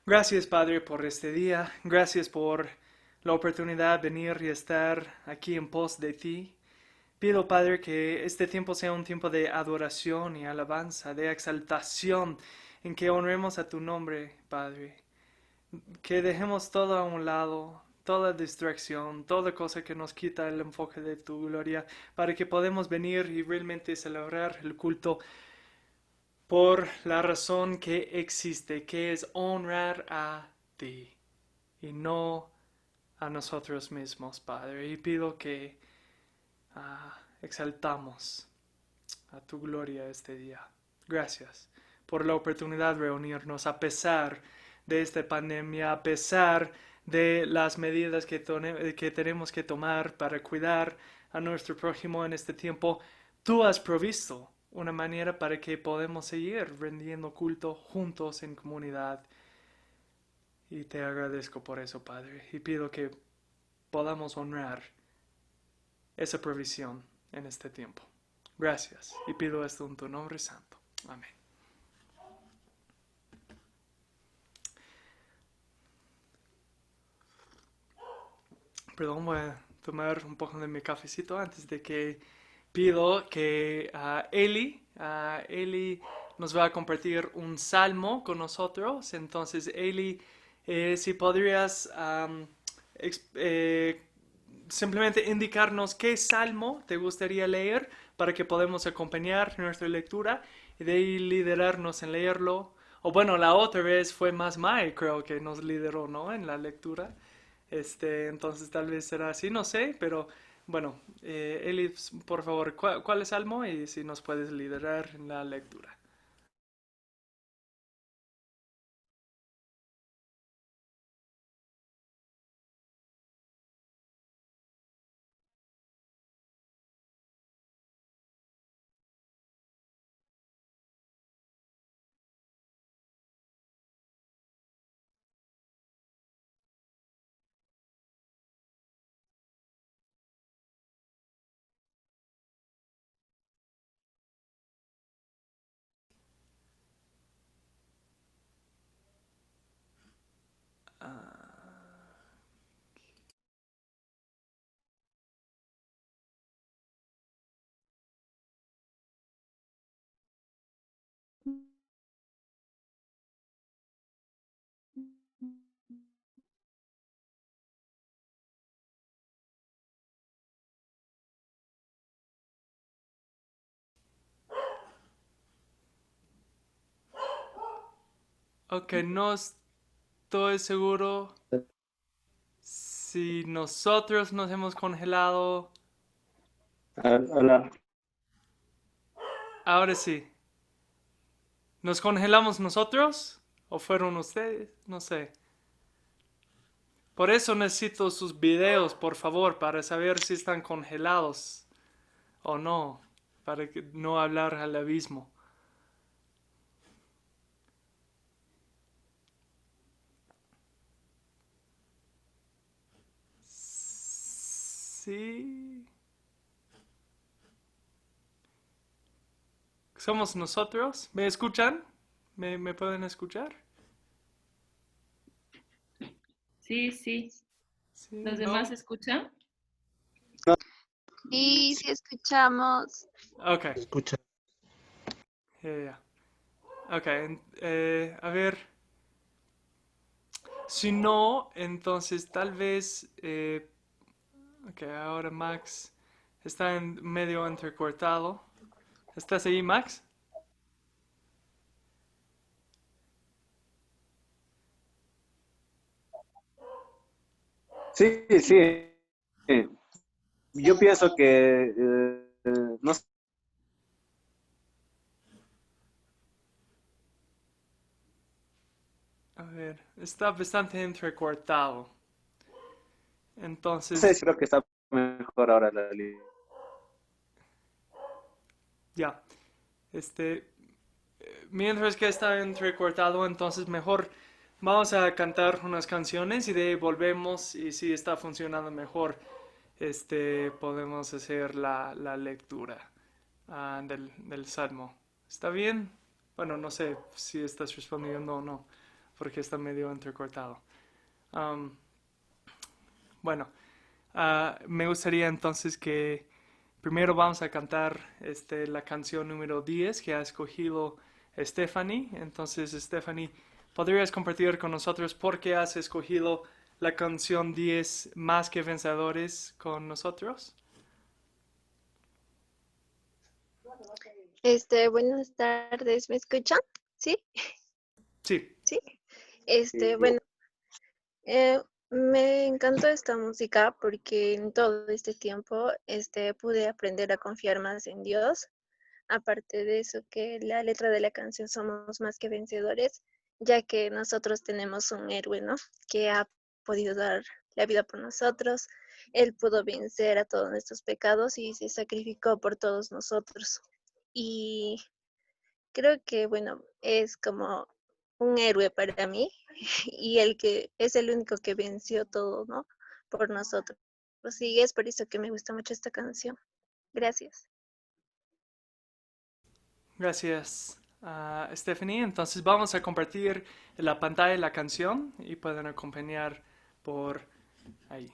Gracias, Padre, por este día. Gracias por la oportunidad de venir y estar aquí en pos de ti. Pido, Padre, que este tiempo sea un tiempo de adoración y alabanza, de exaltación, en que honremos a tu nombre, Padre. Que dejemos todo a un lado, toda distracción, toda cosa que nos quita el enfoque de tu gloria, para que podamos venir y realmente celebrar el culto por la razón que existe, que es honrar a ti y no a nosotros mismos, Padre. Y pido que exaltamos a tu gloria este día. Gracias por la oportunidad de reunirnos a pesar de esta pandemia, a pesar de las medidas que tenemos que tomar para cuidar a nuestro prójimo en este tiempo. Tú has provisto una manera para que podamos seguir rendiendo culto juntos en comunidad. Y te agradezco por eso, Padre. Y pido que podamos honrar esa provisión en este tiempo. Gracias. Y pido esto en tu nombre santo. Amén. Perdón, voy a tomar un poco de mi cafecito antes de que pido que Eli nos va a compartir un salmo con nosotros. Entonces, Eli, si podrías simplemente indicarnos qué salmo te gustaría leer para que podamos acompañar nuestra lectura y de ahí liderarnos en leerlo. O bueno, la otra vez fue más Mai, creo que nos lideró, ¿no? En la lectura. Entonces tal vez será así, no sé, pero bueno, Eli, por favor, ¿cuál es salmo? Y si nos puedes liderar en la lectura. Ok, no estoy seguro si nosotros nos hemos congelado. Hola. Ahora sí. ¿Nos congelamos nosotros? ¿O fueron ustedes? No sé. Por eso necesito sus videos, por favor, para saber si están congelados o no. Para no hablar al abismo. Sí. ¿Somos nosotros? ¿Me escuchan? ¿Me pueden escuchar? Sí, sí. Sí, ¿Los demás no. escuchan? Y si escuchamos, Ok, Escucha. ya. Ok, a ver. Si no, entonces tal vez. Ok, ahora Max está en medio entrecortado. ¿Estás ahí, Max? Sí, sí. Yo pienso que no sé. A ver, está bastante entrecortado. No sé Entonces, si creo que está mejor ahora la línea. ya. Este, mientras que está entrecortado, entonces mejor vamos a cantar unas canciones y de ahí volvemos y si está funcionando mejor, podemos hacer la lectura del salmo. ¿Está bien? Bueno, no sé si estás respondiendo o no. porque está medio entrecortado. Bueno, me gustaría entonces que primero vamos a cantar la canción número 10 que ha escogido Stephanie. Entonces, Stephanie, ¿podrías compartir con nosotros por qué has escogido la canción 10 Más que Vencedores con nosotros? Buenas tardes, ¿me escuchan? ¿Sí? Sí. Sí. Bueno, me encantó esta música porque en todo este tiempo, pude aprender a confiar más en Dios. Aparte de eso, que la letra de la canción Somos más que vencedores, ya que nosotros tenemos un héroe, ¿no? Que ha podido dar la vida por nosotros. Él pudo vencer a todos nuestros pecados y se sacrificó por todos nosotros. Y creo que, bueno, es como un héroe para mí y el que es el único que venció todo, ¿no? Por nosotros. Sí, es por eso que me gusta mucho esta canción. Gracias. Gracias, Stephanie. Entonces vamos a compartir en la pantalla la canción y pueden acompañar por ahí.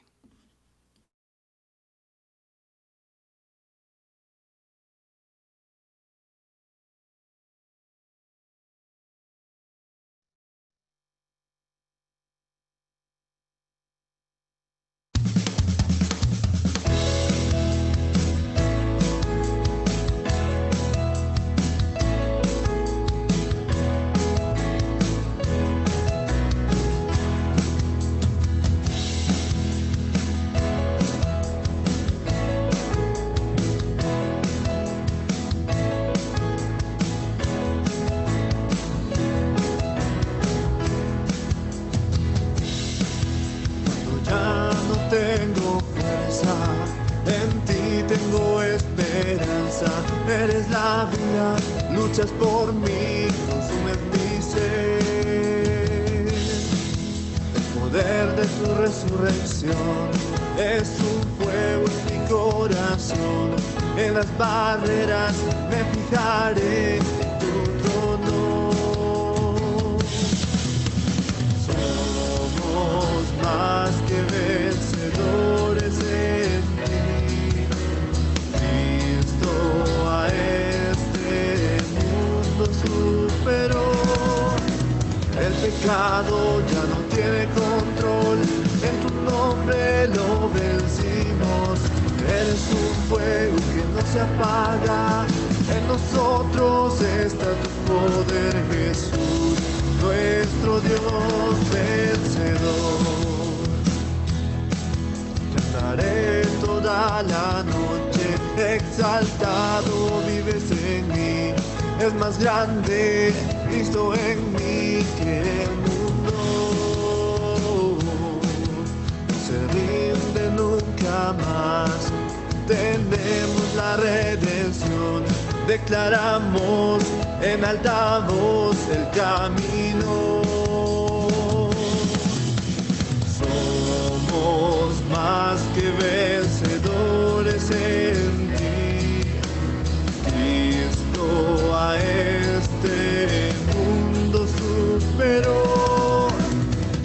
Ya no tengo fuerza, en ti tengo esperanza. Eres la vida, luchas por mí, consumes mi ser. El poder de tu resurrección es un fuego en mi corazón. En las barreras me fijaré en tu trono. Somos más que vencedores en ti. Cristo a este mundo superó. El pecado ya no tiene control. En tu nombre lo vencimos. Eres un fuego que no se apaga. En nosotros está tu poder, Jesús, nuestro Dios vencedor. Cantaré toda la noche, exaltado vives en mí. Es más grande Cristo en mí que el mundo. No se rinde nunca más. Tenemos la redención. Declaramos en alta voz el camino. Somos más que vencedores en ti. Cristo a este mundo superó.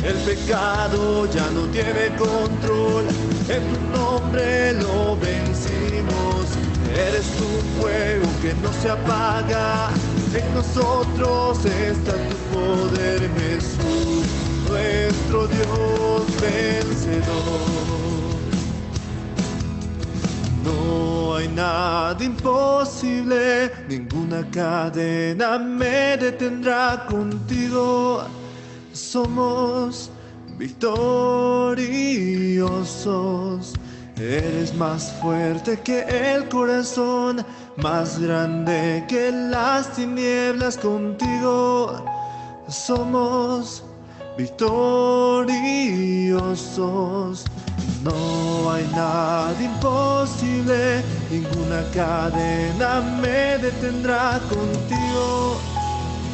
El pecado ya no tiene control. En tu nombre lo vencimos. Eres un fuego que no se apaga. En nosotros está tu poder, Jesús, nuestro Dios vencedor. No hay nada imposible, ninguna cadena me detendrá contigo. Somos victoriosos. Eres más fuerte que el corazón, más grande que las tinieblas. Contigo somos victoriosos. No hay nada imposible, ninguna cadena me detendrá contigo.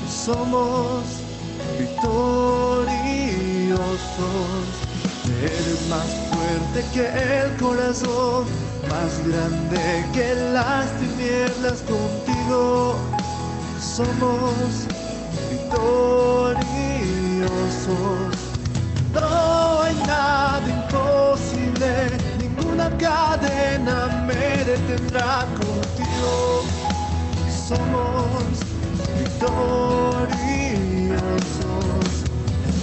Somos victoriosos. Eres más fuerte que el corazón, más grande que las tinieblas. Contigo somos victoriosos. pasos. No hay nada imposible, ninguna cadena me detendrá contigo. Somos victoriosos.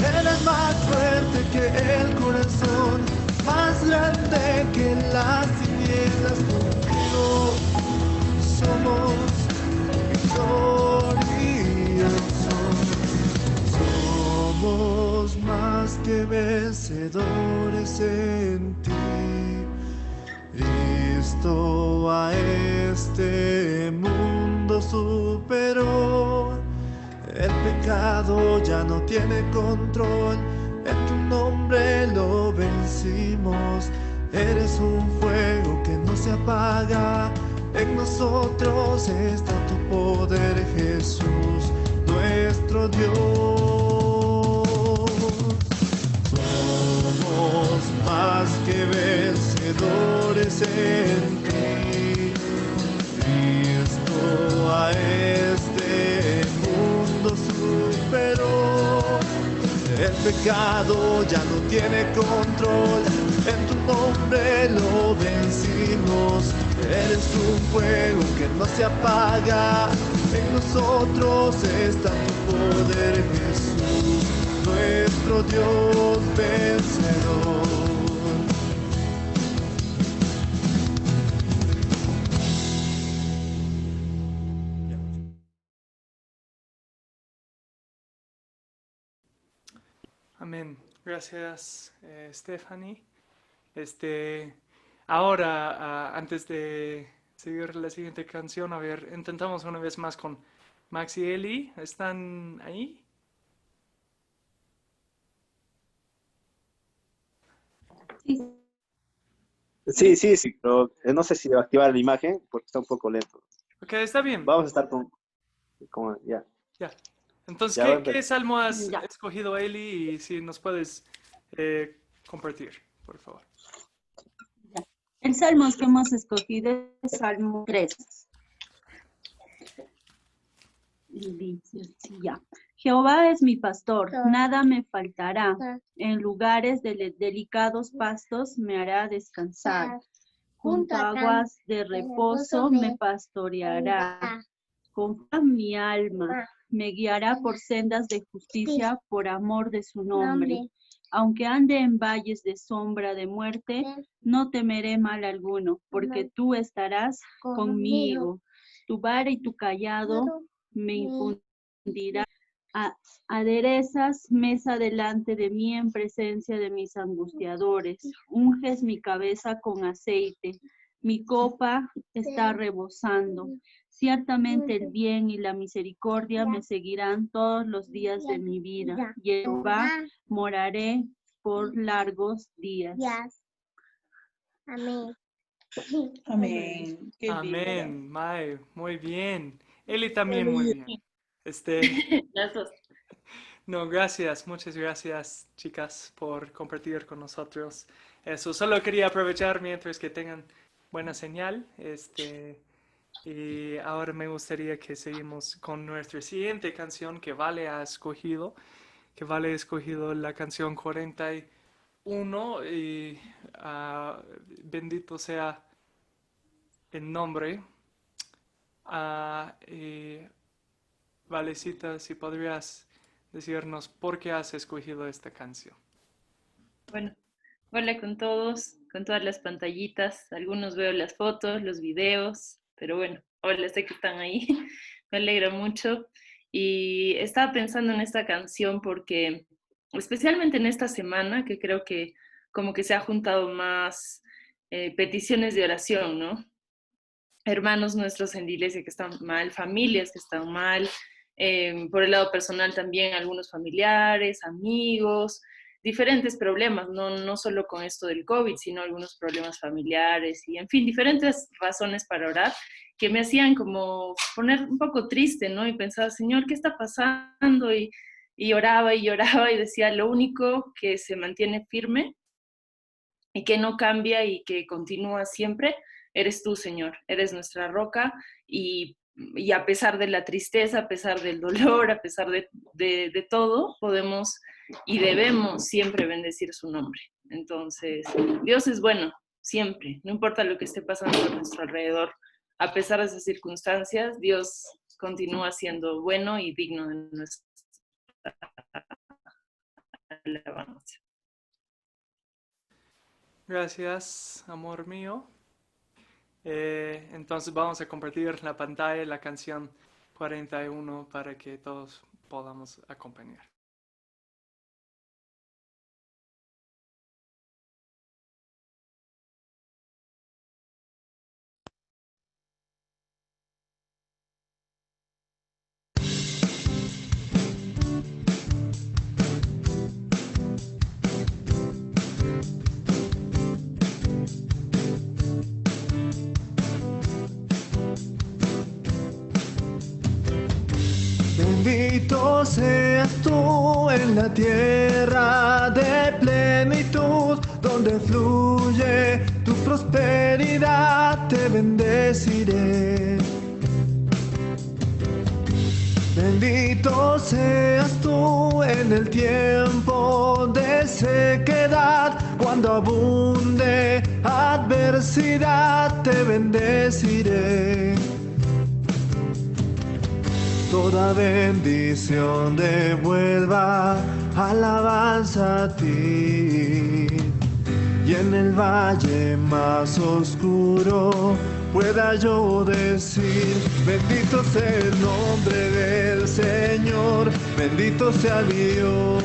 Eres más fuerte que el corazón, más grande que las tinieblas. Contigo somos victoriosos. Somos más que vencedores en ti. Cristo a este mundo superó. El pecado ya no tiene control. En tu nombre lo vencimos. Eres un fuego que no se apaga. En nosotros está tu poder, Jesús, nuestro Dios. Somos más que vencedores en ti. Cristo a este mundo superó. El pecado ya no tiene control. En tu nombre lo vencimos. Eres un fuego que no se apaga. En nosotros está tu poder, Jesús, nuestro Dios vencedor. Amén. Gracias, Stephanie. Ahora, antes de seguir la siguiente canción, a ver, intentamos una vez más con Max y Eli. ¿Están ahí? Sí, pero no sé si activar la imagen porque está un poco lento. Ok, está bien. Vamos a estar ya. Ya. Entonces, Ya va a ¿qué empezar. salmo has Ya. escogido, Eli? Y si nos puedes compartir, por favor. El salmo que hemos escogido es Salmo 3. Y dice así, ya. Jehová es mi pastor, nada me faltará. En lugares de delicados pastos me hará descansar. Junto a aguas de reposo me pastoreará. Confía mi alma, me guiará por sendas de justicia por amor de su nombre. Aunque ande en valles de sombra de muerte, no temeré mal alguno, porque tú estarás conmigo. Tu vara y tu callado me infundirán. Aderezas mesa delante de mí en presencia de mis angustiadores. Unges mi cabeza con aceite. Mi copa está rebosando. Ciertamente el bien y la misericordia me seguirán todos los días de mi vida. Jehová moraré por largos días. Amén. Amén. Qué lindo. Amén, Mae, muy bien. Eli también muy bien. Las dos. No, gracias, muchas gracias, chicas, por compartir con nosotros. Eso, solo quería aprovechar mientras que tengan buena señal. Y ahora me gustaría que seguimos con nuestra siguiente canción que Vale ha escogido. Que Vale ha escogido la canción 41 y bendito sea el nombre. Valecita, si podrías decirnos por qué has escogido esta canción. Bueno, hola con todos, con todas las pantallitas. Algunos veo las fotos, los videos, pero bueno, hola, sé que están ahí. Me alegra mucho. Y estaba pensando en esta canción porque, especialmente en esta semana, que creo que como que se ha juntado más peticiones de oración, ¿no? Hermanos nuestros en la iglesia que están mal, familias que están mal, por el lado personal también algunos familiares, amigos, diferentes problemas, no solo con esto del COVID, sino algunos problemas familiares y en fin, diferentes razones para orar que me hacían como poner un poco triste, ¿no? Y pensaba, Señor, ¿qué está pasando? Y oraba y lloraba y decía, lo único que se mantiene firme y que no cambia y que continúa siempre, eres tú, Señor, eres nuestra roca y y a pesar de la tristeza, a pesar del dolor, a pesar de todo, podemos y debemos siempre bendecir su nombre. Entonces, Dios es bueno, siempre, no importa lo que esté pasando a nuestro alrededor, a pesar de esas circunstancias, Dios continúa siendo bueno y digno de nuestra alabanza. Gracias, amor mío. Entonces vamos a compartir la pantalla, la canción 41, para que todos podamos acompañar. Bendito seas tú en la tierra de plenitud, donde fluye tu prosperidad, te bendeciré. Bendito seas tú en el tiempo de sequedad, cuando abunde adversidad, te bendeciré. Toda bendición devuelva alabanza a ti, y en el valle más oscuro pueda yo decir: bendito sea el nombre del Señor, bendito sea mi Dios.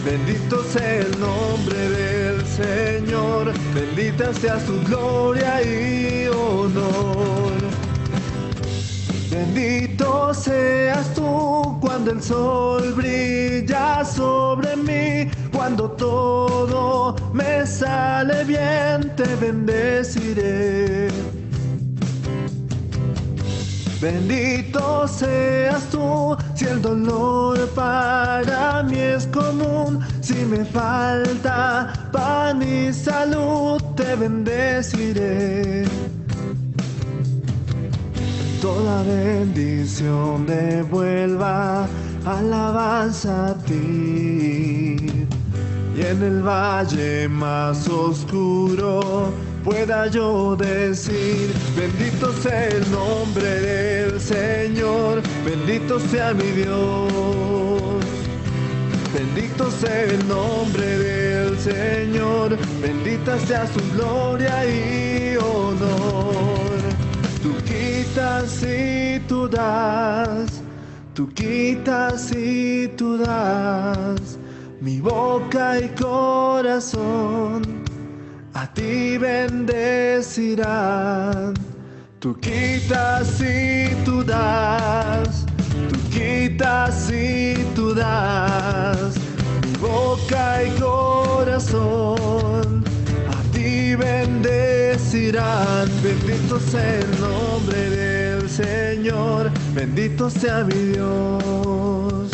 Bendito sea el nombre del Señor, bendita sea su gloria y honor. Bendito seas tú cuando el sol brilla sobre mí, cuando todo me sale bien, te bendeciré. Bendito seas tú si el dolor para mí es común, si me falta pan y salud, te bendeciré. Toda bendición devuelva alabanza a ti, y en el valle más oscuro pueda yo decir: bendito sea el nombre del Señor, bendito sea mi Dios. Bendito sea el nombre del Señor, bendita sea su gloria y honor. Tú quitas y tú das, tú quitas y tú das, mi boca y corazón a ti bendecirán. Tú quitas y tú das, tú quitas y tú das, mi boca y corazón a ti bendecirán. Bendito sea el nombre del Señor, bendito sea mi Dios.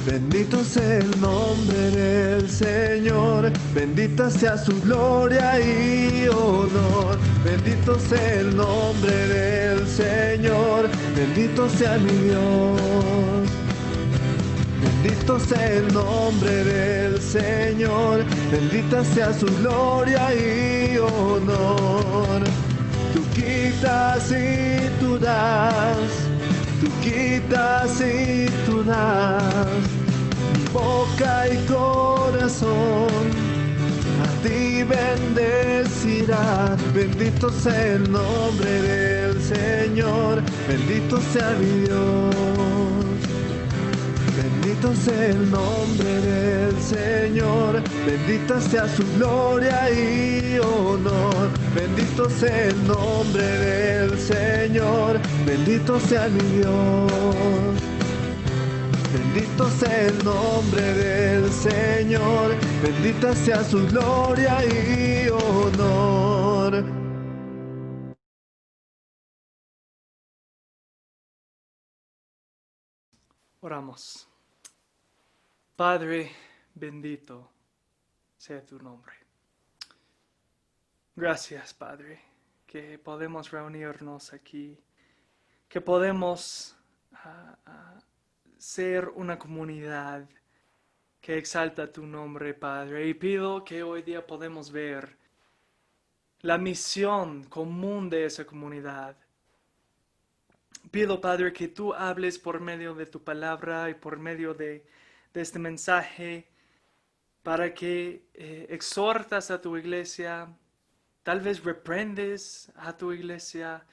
Bendito sea el nombre del Señor, bendita sea su gloria y honor. Bendito sea el nombre del Señor, bendito sea mi Dios. Bendito sea el nombre del Señor, bendita sea su gloria y honor. Tú quitas y tú das, tú quitas y tú das, mi boca y corazón a ti bendecirán. Bendito sea el nombre del Señor, bendito sea mi Dios. Bendito sea el nombre del Señor, bendita sea su gloria y honor. Bendito sea el nombre del Señor, bendito sea mi Dios. Bendito sea el nombre del Señor, bendita sea su gloria y honor. Oramos. Padre, bendito sea tu nombre. Gracias, Padre, que podemos reunirnos aquí, que podemos ser una comunidad que exalta tu nombre, Padre. Y pido que hoy día podemos ver la misión común de esa comunidad. Pido, Padre, que tú hables por medio de tu palabra y por medio de este mensaje para que exhortas a tu iglesia, tal vez reprendes a tu iglesia.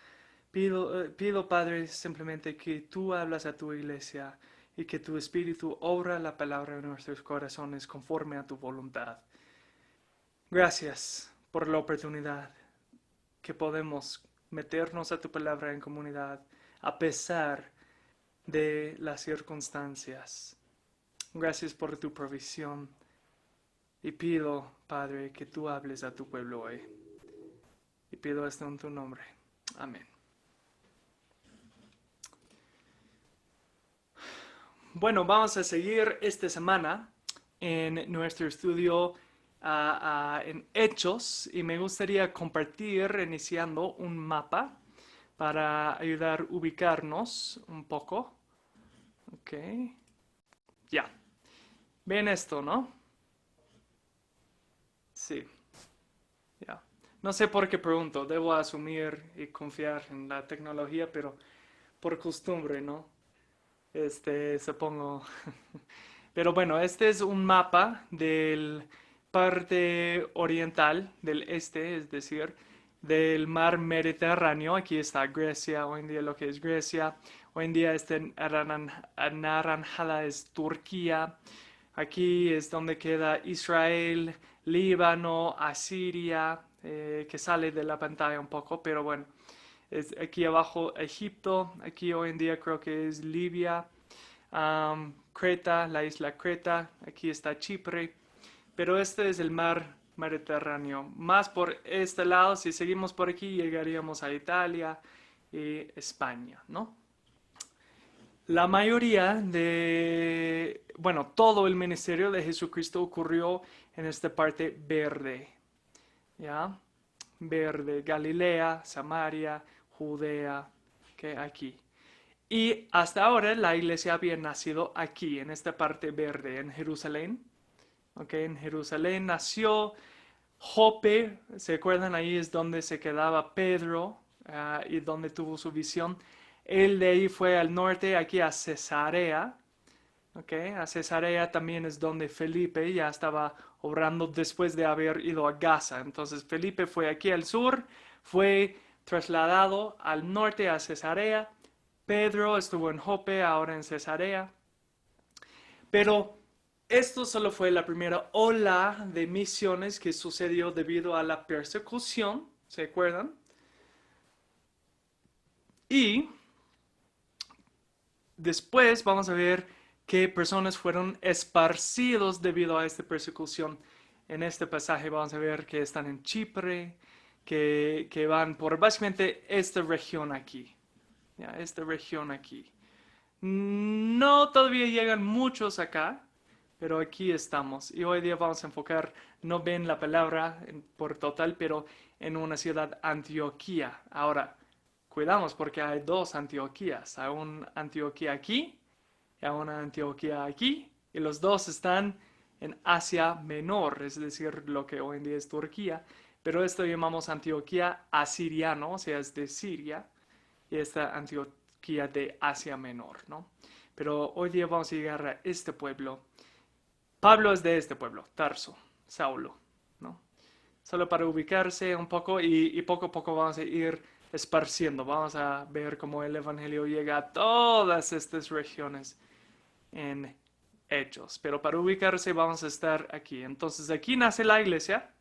Pido, Padre, simplemente que tú hablas a tu iglesia y que tu Espíritu obra la palabra en nuestros corazones conforme a tu voluntad. Gracias por la oportunidad que podemos meternos a tu palabra en comunidad a pesar de las circunstancias. Gracias por tu provisión y pido, Padre, que tú hables a tu pueblo hoy. Y pido esto en tu nombre. Amén. Bueno, vamos a seguir esta semana en nuestro estudio en Hechos y me gustaría compartir, iniciando un mapa para ayudar a ubicarnos un poco. Ok. Ya. ¿Ven esto, no? Sí. Ya. No sé por qué pregunto. Debo asumir y confiar en la tecnología, pero por costumbre, ¿no? Supongo. Pero bueno, este es un mapa del parte oriental del este, es decir, del mar Mediterráneo. Aquí está Grecia, hoy en día lo que es Grecia. Hoy en día anaranjada es Turquía. Aquí es donde queda Israel, Líbano, Asiria, que sale de la pantalla un poco, pero bueno. Es aquí abajo Egipto, aquí hoy en día creo que es Libia, Creta, la isla Creta, aquí está Chipre, pero este es el mar Mediterráneo. Más por este lado, si seguimos por aquí, llegaríamos a Italia y España, ¿no? La mayoría de, bueno, todo el ministerio de Jesucristo ocurrió en esta parte verde, ¿ya? Verde, Galilea, Samaria, Judea, que aquí. Y hasta ahora la iglesia había nacido aquí, en esta parte verde, en Jerusalén. Okay, en Jerusalén nació Jope, ¿se acuerdan? Ahí es donde se quedaba Pedro y donde tuvo su visión. Él de ahí fue al norte, aquí a Cesarea. Okay, a Cesarea también es donde Felipe ya estaba obrando después de haber ido a Gaza. Entonces Felipe fue aquí al sur, fue trasladado al norte a Cesarea. Pedro estuvo en Jope, ahora en Cesarea. Pero esto solo fue la primera ola de misiones que sucedió debido a la persecución, ¿se acuerdan? Y después vamos a ver que personas fueron esparcidos debido a esta persecución. En este pasaje vamos a ver que están en Chipre, que van por básicamente esta región aquí. ¿Ya? Esta región aquí. No todavía llegan muchos acá, pero aquí estamos. Y hoy día vamos a enfocar, no ven la palabra por total, pero en una ciudad Antioquía. Ahora, cuidamos porque hay dos Antioquías. Hay una Antioquía aquí y hay una Antioquía aquí. Y los dos están en Asia Menor, es decir, lo que hoy en día es Turquía. Pero esto llamamos Antioquía asiriano, o sea, es de Siria. Y esta Antioquía de Asia Menor, ¿no? Pero hoy día vamos a llegar a este pueblo. Pablo es de este pueblo, Tarso, Saulo, ¿no? Solo para ubicarse un poco y poco a poco vamos a ir esparciendo. Vamos a ver cómo el evangelio llega a todas estas regiones en Hechos. Pero para ubicarse vamos a estar aquí. Entonces aquí nace la iglesia,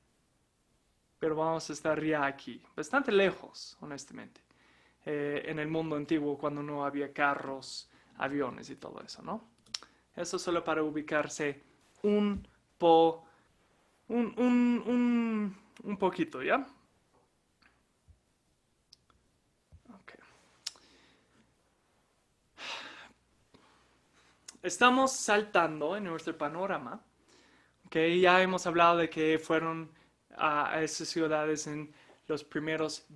pero vamos a estar ya aquí, bastante lejos, honestamente. En el mundo antiguo cuando no había carros, aviones y todo eso, ¿no? Eso solo para ubicarse un poquito, ¿ya? Okay. Estamos saltando en nuestro panorama, okay. Ya hemos hablado de que fueron a esas ciudades en los primeros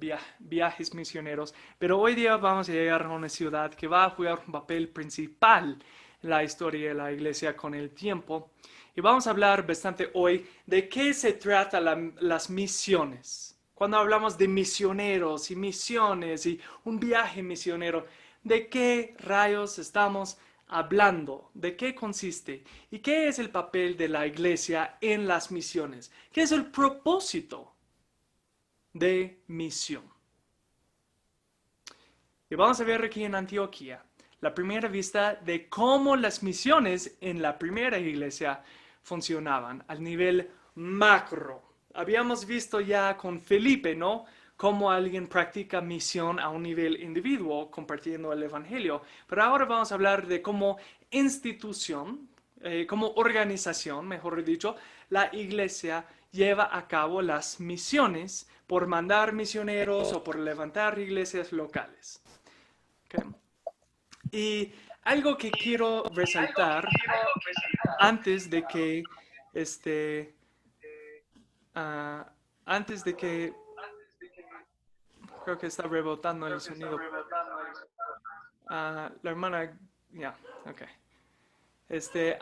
viajes misioneros. Pero hoy día vamos a llegar a una ciudad que va a jugar un papel principal en la historia de la iglesia con el tiempo. Y vamos a hablar bastante hoy de qué se trata las misiones. Cuando hablamos de misioneros y misiones y un viaje misionero, ¿de qué rayos estamos hablando? ¿De qué consiste? ¿Y qué es el papel de la iglesia en las misiones? ¿Qué es el propósito de misión? Y vamos a ver aquí en Antioquía la primera vista de cómo las misiones en la primera iglesia funcionaban al nivel macro. Habíamos visto ya con Felipe, ¿no? Cómo alguien practica misión a un nivel individuo compartiendo el evangelio. Pero ahora vamos a hablar de cómo institución, como organización, mejor dicho, la iglesia lleva a cabo las misiones por mandar misioneros o por levantar iglesias locales. ¿Okay? Y algo que quiero resaltar antes de que creo que está rebotando el sonido. La hermana, ya, ok.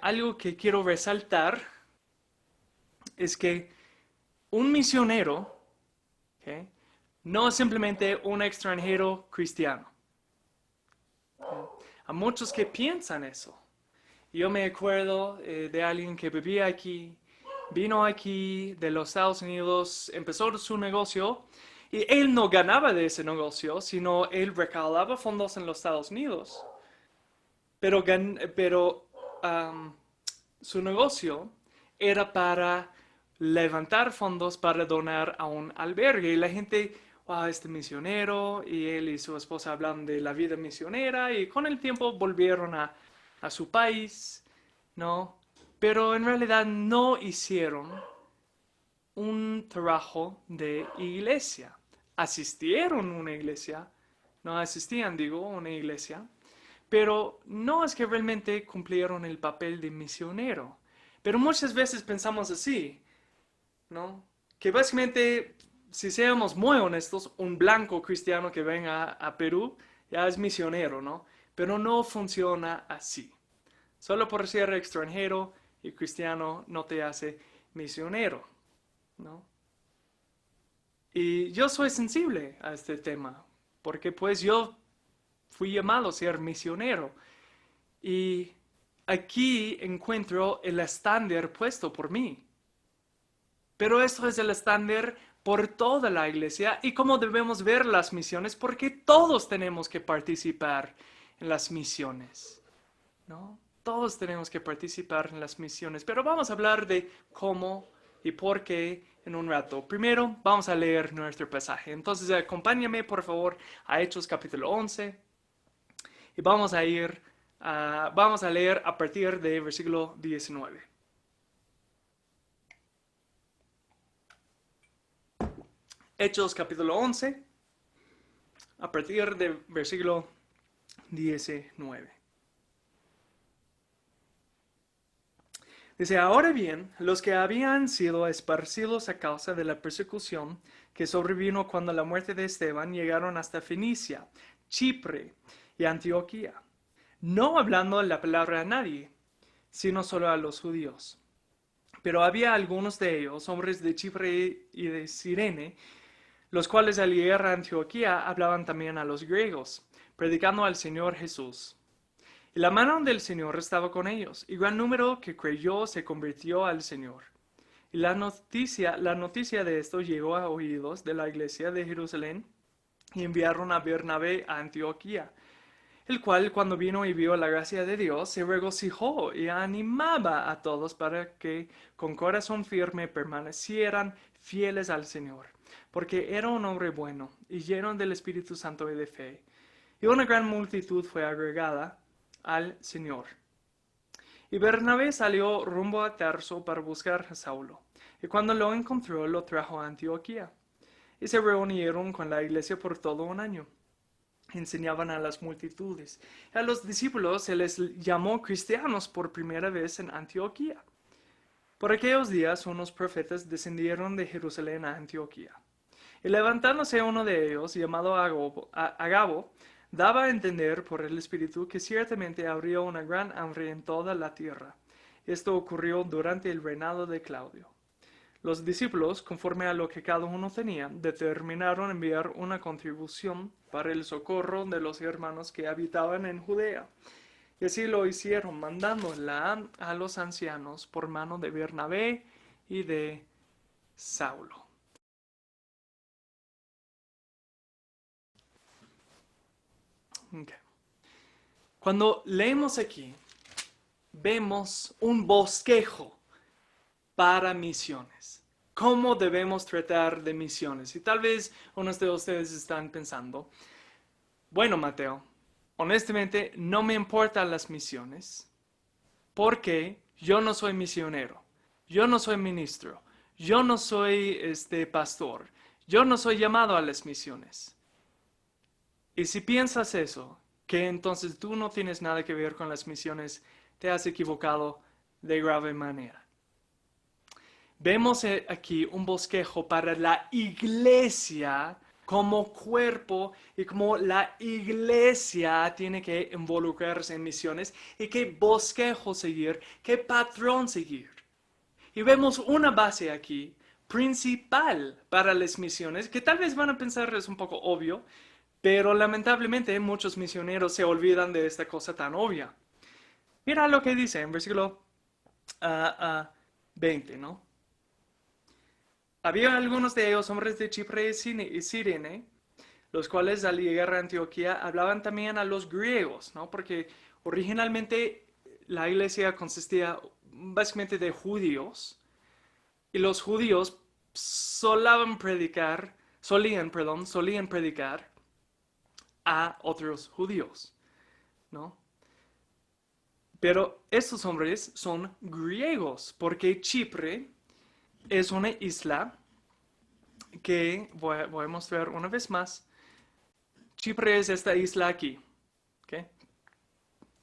Algo que quiero resaltar es que un misionero, ¿okay?, no es simplemente un extranjero cristiano. A muchos que piensan eso. Yo me acuerdo de alguien que vivía aquí, vino aquí de los Estados Unidos, empezó su negocio y él no ganaba de ese negocio, sino él recaudaba fondos en los Estados Unidos. Pero su negocio era para levantar fondos para donar a un albergue. Y la gente, wow, este misionero, y él y su esposa hablan de la vida misionera, y con el tiempo volvieron a su país, ¿no? Pero en realidad no hicieron un trabajo de iglesia. Asistieron a una iglesia, no asistían, digo, a una iglesia, pero no es que realmente cumplieron el papel de misionero. Pero muchas veces pensamos así, ¿no? Que básicamente, si seamos muy honestos, un blanco cristiano que venga a Perú ya es misionero, ¿no? Pero no funciona así. Solo por ser extranjero y cristiano no te hace misionero, ¿no? Y yo soy sensible a este tema, porque pues yo fui llamado a ser misionero. Y aquí encuentro el estándar puesto por mí. Pero esto es el estándar por toda la iglesia y cómo debemos ver las misiones, porque todos tenemos que participar en las misiones, ¿no? Todos tenemos que participar en las misiones, pero vamos a hablar de cómo y por qué en un rato. Primero vamos a leer nuestro pasaje. Entonces acompáñame por favor a Hechos capítulo 11 y vamos a leer a partir de versículo 19. Hechos capítulo 11, a partir de versículo 19. Dice, ahora bien, los que habían sido esparcidos a causa de la persecución que sobrevino cuando la muerte de Esteban llegaron hasta Fenicia, Chipre y Antioquía, no hablando la palabra a nadie, sino solo a los judíos. Pero había algunos de ellos, hombres de Chipre y de Cirene, los cuales al llegar a Antioquía hablaban también a los griegos, predicando al Señor Jesús. Y la mano del Señor estaba con ellos, y gran número que creyó se convirtió al Señor. Y la noticia de esto llegó a oídos de la iglesia de Jerusalén, y enviaron a Bernabé a Antioquía, el cual cuando vino y vio la gracia de Dios, se regocijó y animaba a todos para que con corazón firme permanecieran fieles al Señor, porque era un hombre bueno y lleno del Espíritu Santo y de fe. Y una gran multitud fue agregada al Señor. Y Bernabé salió rumbo a Tarso para buscar a Saulo, y cuando lo encontró, lo trajo a Antioquía. Y se reunieron con la iglesia por todo un año. Enseñaban a las multitudes. A los discípulos se les llamó cristianos por primera vez en Antioquía. Por aquellos días unos profetas descendieron de Jerusalén a Antioquía. Y levantándose uno de ellos, llamado Agabo, daba a entender por el Espíritu que ciertamente habría una gran hambre en toda la tierra. Esto ocurrió durante el reinado de Claudio. Los discípulos, conforme a lo que cada uno tenía, determinaron enviar una contribución para el socorro de los hermanos que habitaban en Judea. Y así lo hicieron, mandándola a los ancianos por mano de Bernabé y de Saulo. Okay. Cuando leemos aquí, vemos un bosquejo para misiones. ¿Cómo debemos tratar de misiones? Y tal vez unos de ustedes están pensando, bueno, Mateo, honestamente no me importan las misiones porque yo no soy misionero, yo no soy ministro, yo no soy pastor, yo no soy llamado a las misiones. Y si piensas eso, que entonces tú no tienes nada que ver con las misiones, te has equivocado de grave manera. Vemos aquí un bosquejo para la iglesia como cuerpo y como la iglesia tiene que involucrarse en misiones y qué bosquejo seguir, qué patrón seguir. Y vemos una base aquí principal para las misiones que tal vez van a pensar es un poco obvio, pero lamentablemente muchos misioneros se olvidan de esta cosa tan obvia. Mira lo que dice en versículo 20, ¿no? Había algunos de ellos, hombres de Chipre y Cirene, los cuales al llegar a Antioquía hablaban también a los griegos, ¿no? Porque originalmente la iglesia consistía básicamente de judíos, y los judíos solían predicar a otros judíos, ¿no? Pero estos hombres son griegos, porque Chipre es una isla que, voy a mostrar una vez más, Chipre es esta isla aquí, ¿ok?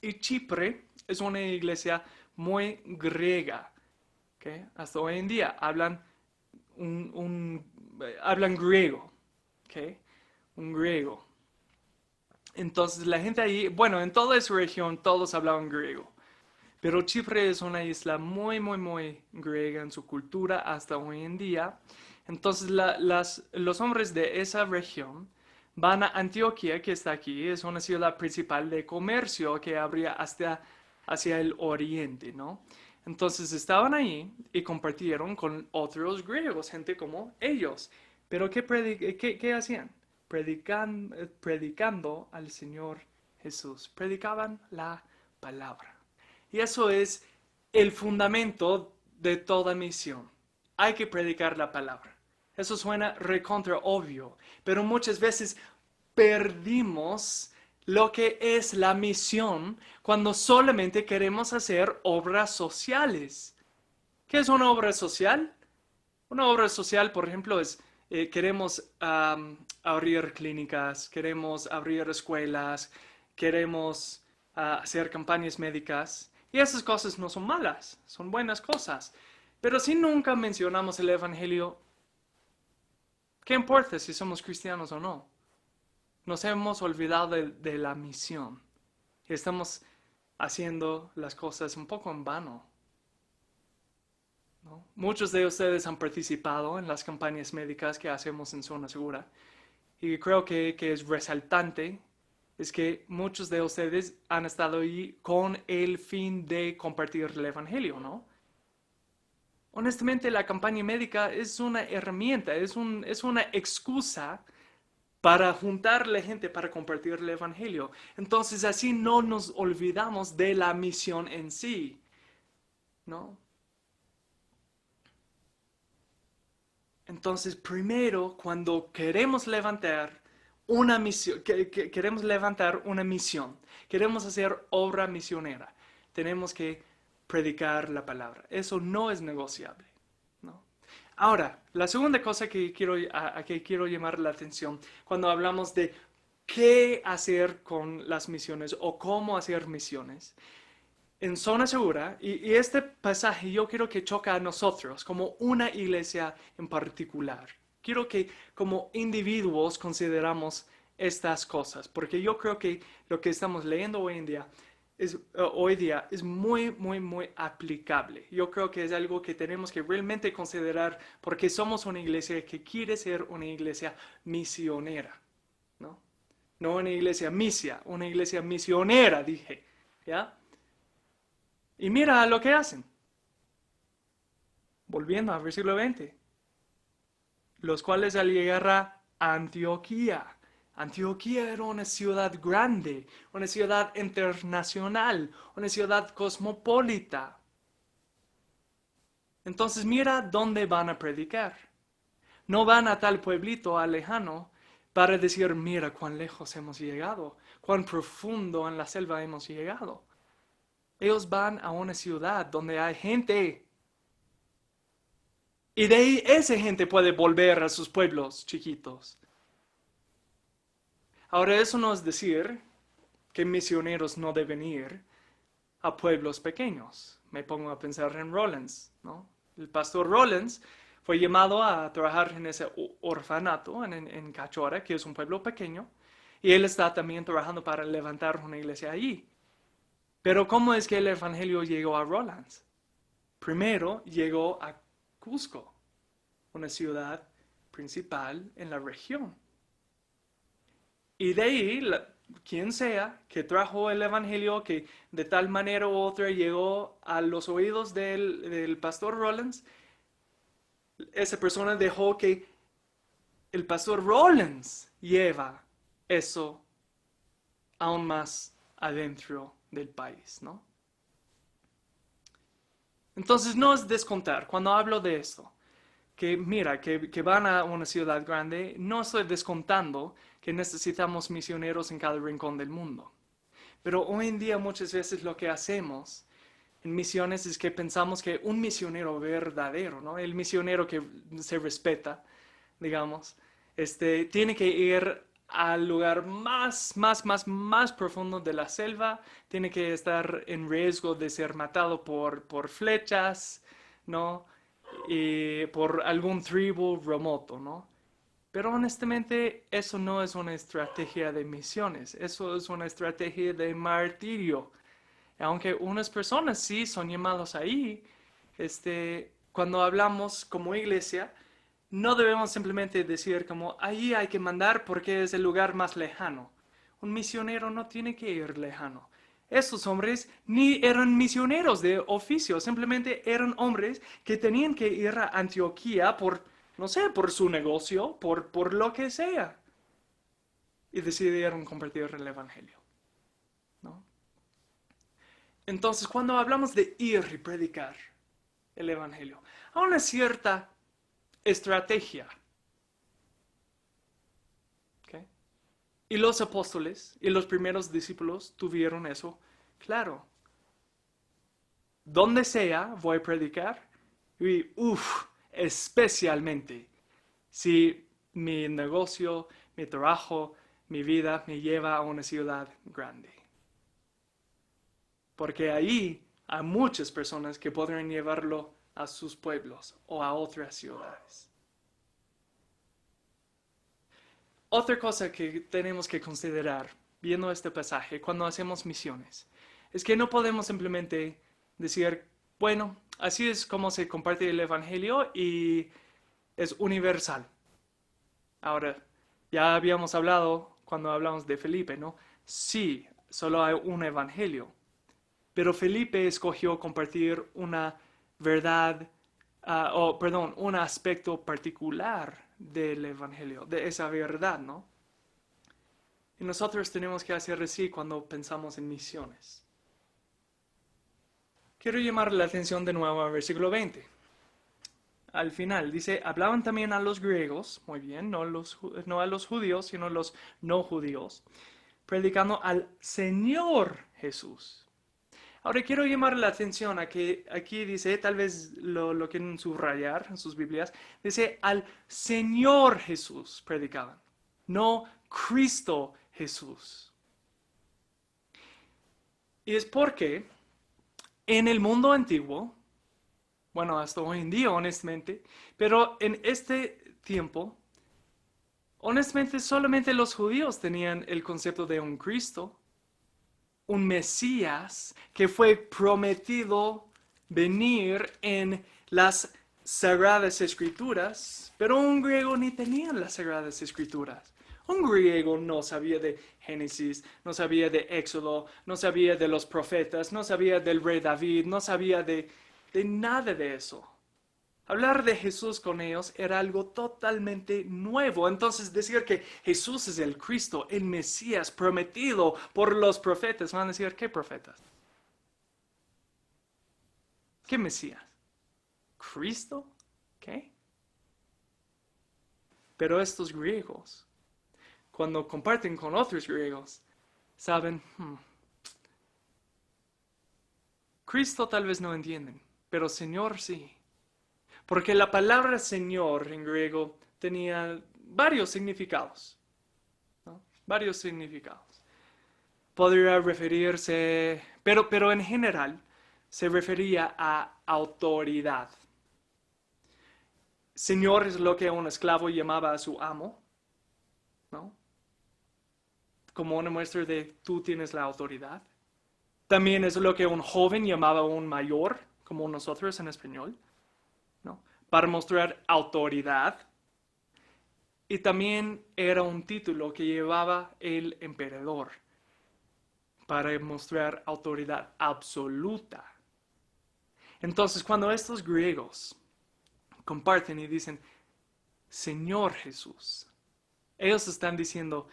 Y Chipre es una iglesia muy griega, ¿ok? Hasta hoy en día hablan hablan griego, ¿ok? Un griego. Entonces la gente ahí, bueno, en toda esa región todos hablaban griego. Pero Chipre es una isla muy, muy, muy griega en su cultura hasta hoy en día. Entonces los hombres de esa región van a Antioquía, que está aquí, es una ciudad principal de comercio que habría hacia el oriente, ¿no? Entonces estaban ahí y compartieron con otros griegos, gente como ellos. Pero ¿qué hacían? Predicando al Señor Jesús. Predicaban la palabra. Y eso es el fundamento de toda misión. Hay que predicar la palabra. Eso suena recontra obvio, pero muchas veces perdimos lo que es la misión cuando solamente queremos hacer obras sociales. ¿Qué es una obra social? Una obra social, por ejemplo, es queremos abrir clínicas, queremos abrir escuelas, queremos hacer campañas médicas. Y esas cosas no son malas, son buenas cosas. Pero si nunca mencionamos el Evangelio, ¿qué importa si somos cristianos o no? Nos hemos olvidado de la misión. Y estamos haciendo las cosas un poco en vano, ¿no? Muchos de ustedes han participado en las campañas médicas que hacemos en Zona Segura. Y creo que es resaltante es que muchos de ustedes han estado ahí con el fin de compartir el Evangelio, ¿no? Honestamente, la campaña médica es una herramienta, es una excusa para juntarle gente para compartir el Evangelio. Entonces, así no nos olvidamos de la misión en sí, ¿no? Entonces, primero, cuando queremos levantar una misión, queremos hacer obra misionera, tenemos que predicar la palabra. Eso no es negociable, ¿no? Ahora, la segunda cosa a que quiero llamar la atención cuando hablamos de qué hacer con las misiones o cómo hacer misiones, en Zona Segura, y este pasaje yo quiero que choque a nosotros como una iglesia en particular, Quiero que como individuos consideramos estas cosas, porque yo creo que lo que estamos leyendo hoy día es muy, muy, muy aplicable. Yo creo que es algo que tenemos que realmente considerar porque somos una iglesia que quiere ser una iglesia misionera, ¿no? No una iglesia misia, una iglesia misionera, dije, ¿ya? Y mira lo que hacen. Volviendo al versículo 20. Los cuales al llegar a Antioquía. Antioquía era una ciudad grande, una ciudad internacional, una ciudad cosmopolita. Entonces mira dónde van a predicar. No van a tal pueblito lejano para decir, mira cuán lejos hemos llegado, cuán profundo en la selva hemos llegado. Ellos van a una ciudad donde hay gente. Y de ahí esa gente puede volver a sus pueblos chiquitos. Ahora, eso no es decir que misioneros no deben ir a pueblos pequeños. Me pongo a pensar en Rollins, ¿no? El pastor Rollins fue llamado a trabajar en ese orfanato en Cachora, que es un pueblo pequeño, y él está también trabajando para levantar una iglesia allí. Pero ¿cómo es que el evangelio llegó a Rollins? Primero llegó a Cusco, una ciudad principal en la región. Y de ahí, quien sea que trajo el evangelio, que de tal manera u otra llegó a los oídos del pastor Rollins, esa persona dejó que el pastor Rollins lleva eso aún más adentro del país, ¿no? Entonces no es descontar. Cuando hablo de esto, que mira, que van a una ciudad grande, no estoy descontando que necesitamos misioneros en cada rincón del mundo. Pero hoy en día muchas veces lo que hacemos en misiones es que pensamos que un misionero verdadero, ¿no? El misionero que se respeta, digamos, tiene que ir al lugar más profundo de la selva, tiene que estar en riesgo de ser matado por flechas, ¿no? Y por algún tribu remoto, ¿no? Pero honestamente eso no es una estrategia de misiones, eso es una estrategia de martirio. Aunque unas personas sí son llamados ahí, cuando hablamos como iglesia, no debemos simplemente decir como ahí hay que mandar porque es el lugar más lejano. Un misionero no tiene que ir lejano. Estos hombres ni eran misioneros de oficio, simplemente eran hombres que tenían que ir a Antioquía por, no sé, por su negocio, por lo que sea. Y decidieron compartir el evangelio, ¿no? Entonces, cuando hablamos de ir y predicar el evangelio, hay una cierta estrategia. ¿Okay? Y los apóstoles y los primeros discípulos tuvieron eso claro. Donde sea voy a predicar y especialmente si mi negocio, mi trabajo, mi vida me lleva a una ciudad grande. Porque ahí hay muchas personas que podrán llevarlo a sus pueblos o a otras ciudades. Otra cosa que tenemos que considerar viendo este pasaje cuando hacemos misiones es que no podemos simplemente decir, bueno, así es como se comparte el evangelio y es universal. Ahora, ya habíamos hablado cuando hablamos de Felipe, ¿no? Sí, solo hay un evangelio. Pero Felipe escogió compartir una verdad, un aspecto particular del evangelio, de esa verdad, ¿no? Y nosotros tenemos que hacer así cuando pensamos en misiones. Quiero llamar la atención de nuevo al versículo 20. Al final dice, hablaban también a los griegos, muy bien, no a los judíos, sino a los no judíos, predicando al Señor Jesús. Ahora quiero llamar la atención a que aquí dice, tal vez lo quieren subrayar en sus Biblias, dice al Señor Jesús predicaban, no Cristo Jesús. Y es porque en el mundo antiguo, bueno, hasta hoy en día honestamente, pero en este tiempo, honestamente solamente los judíos tenían el concepto de un Cristo, un Mesías que fue prometido venir en las Sagradas Escrituras, pero un griego ni tenía las Sagradas Escrituras. Un griego no sabía de Génesis, no sabía de Éxodo, no sabía de los profetas, no sabía del rey David, no sabía de nada de eso. Hablar de Jesús con ellos era algo totalmente nuevo. Entonces decir que Jesús es el Cristo, el Mesías prometido por los profetas, van a decir, ¿qué profetas? ¿Qué Mesías? ¿Cristo? ¿Qué? Pero estos griegos, cuando comparten con otros griegos, saben, Cristo tal vez no entienden, pero Señor sí. Porque la palabra Señor en griego tenía varios significados, ¿no? Varios significados. Podría referirse, pero en general se refería a autoridad. Señor es lo que un esclavo llamaba a su amo, ¿no? Como una muestra de tú tienes la autoridad. También es lo que un joven llamaba a un mayor, como nosotros en español, ¿no? Para mostrar autoridad. Y también era un título que llevaba el emperador para mostrar autoridad absoluta. Entonces, cuando estos griegos comparten y dicen, Señor Jesús, ellos están diciendo,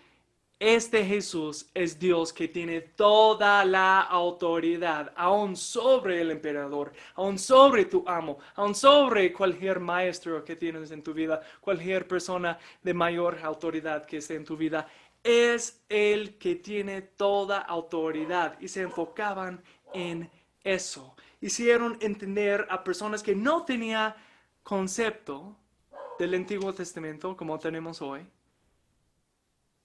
este Jesús es Dios que tiene toda la autoridad, aún sobre el emperador, aún sobre tu amo, aún sobre cualquier maestro que tienes en tu vida, cualquier persona de mayor autoridad que esté en tu vida. Es el que tiene toda autoridad y se enfocaban en eso. Hicieron entender a personas que no tenían concepto del Antiguo Testamento como tenemos hoy.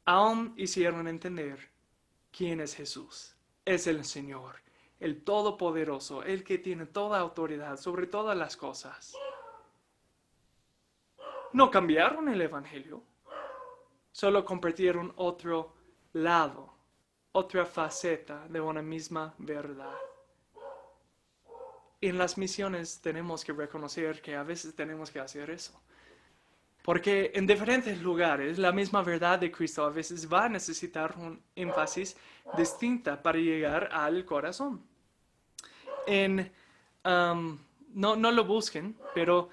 Aún hicieron entender quién es Jesús. Es el Señor, el Todopoderoso, el que tiene toda autoridad sobre todas las cosas. No cambiaron el Evangelio, solo compartieron otro lado, otra faceta de una misma verdad. En las misiones tenemos que reconocer que a veces tenemos que hacer eso. Porque en diferentes lugares la misma verdad de Cristo a veces va a necesitar un énfasis distinta para llegar al corazón. No lo busquen, pero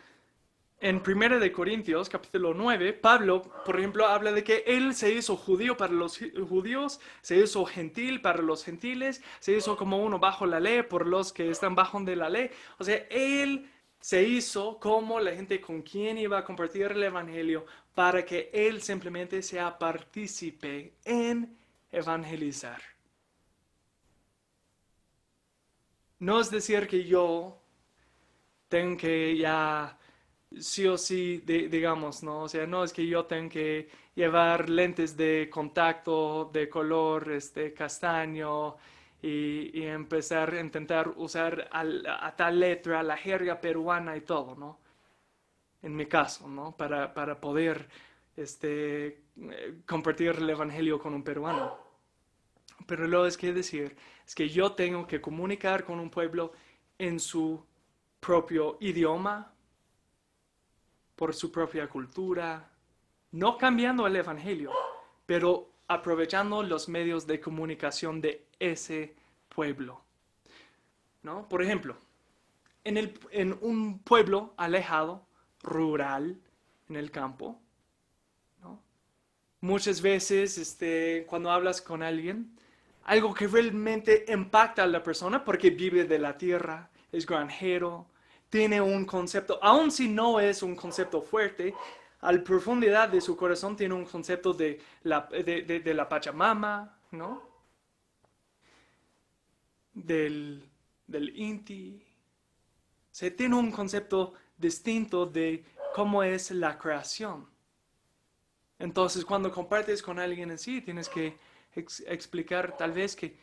en 1 de Corintios, capítulo 9, Pablo, por ejemplo, habla de que él se hizo judío para los judíos, se hizo gentil para los gentiles, se hizo como uno bajo la ley por los que están bajo de la ley. O sea, él se hizo como la gente con quien iba a compartir el evangelio para que él simplemente sea partícipe en evangelizar. No es decir que yo tengo que ya sí o sí, digamos, ¿no? O sea, no es que yo tengo que llevar lentes de contacto de color castaño y empezar a intentar usar a tal letra la jerga peruana y todo, ¿no? En mi caso, ¿no? Para poder compartir el evangelio con un peruano. Pero lo es que decir es que yo tengo que comunicar con un pueblo en su propio idioma, por su propia cultura, no cambiando el evangelio, pero aprovechando los medios de comunicación de ese pueblo, ¿no? Por ejemplo, en un pueblo alejado, rural, en el campo, ¿no? Muchas veces cuando hablas con alguien, algo que realmente impacta a la persona porque vive de la tierra, es granjero, tiene un concepto, aun si no es un concepto fuerte, a la profundidad de su corazón tiene un concepto de la Pachamama, ¿no? Del Inti. Se tiene un concepto distinto de cómo es la creación. Entonces, cuando compartes con alguien así, tienes que explicar tal vez que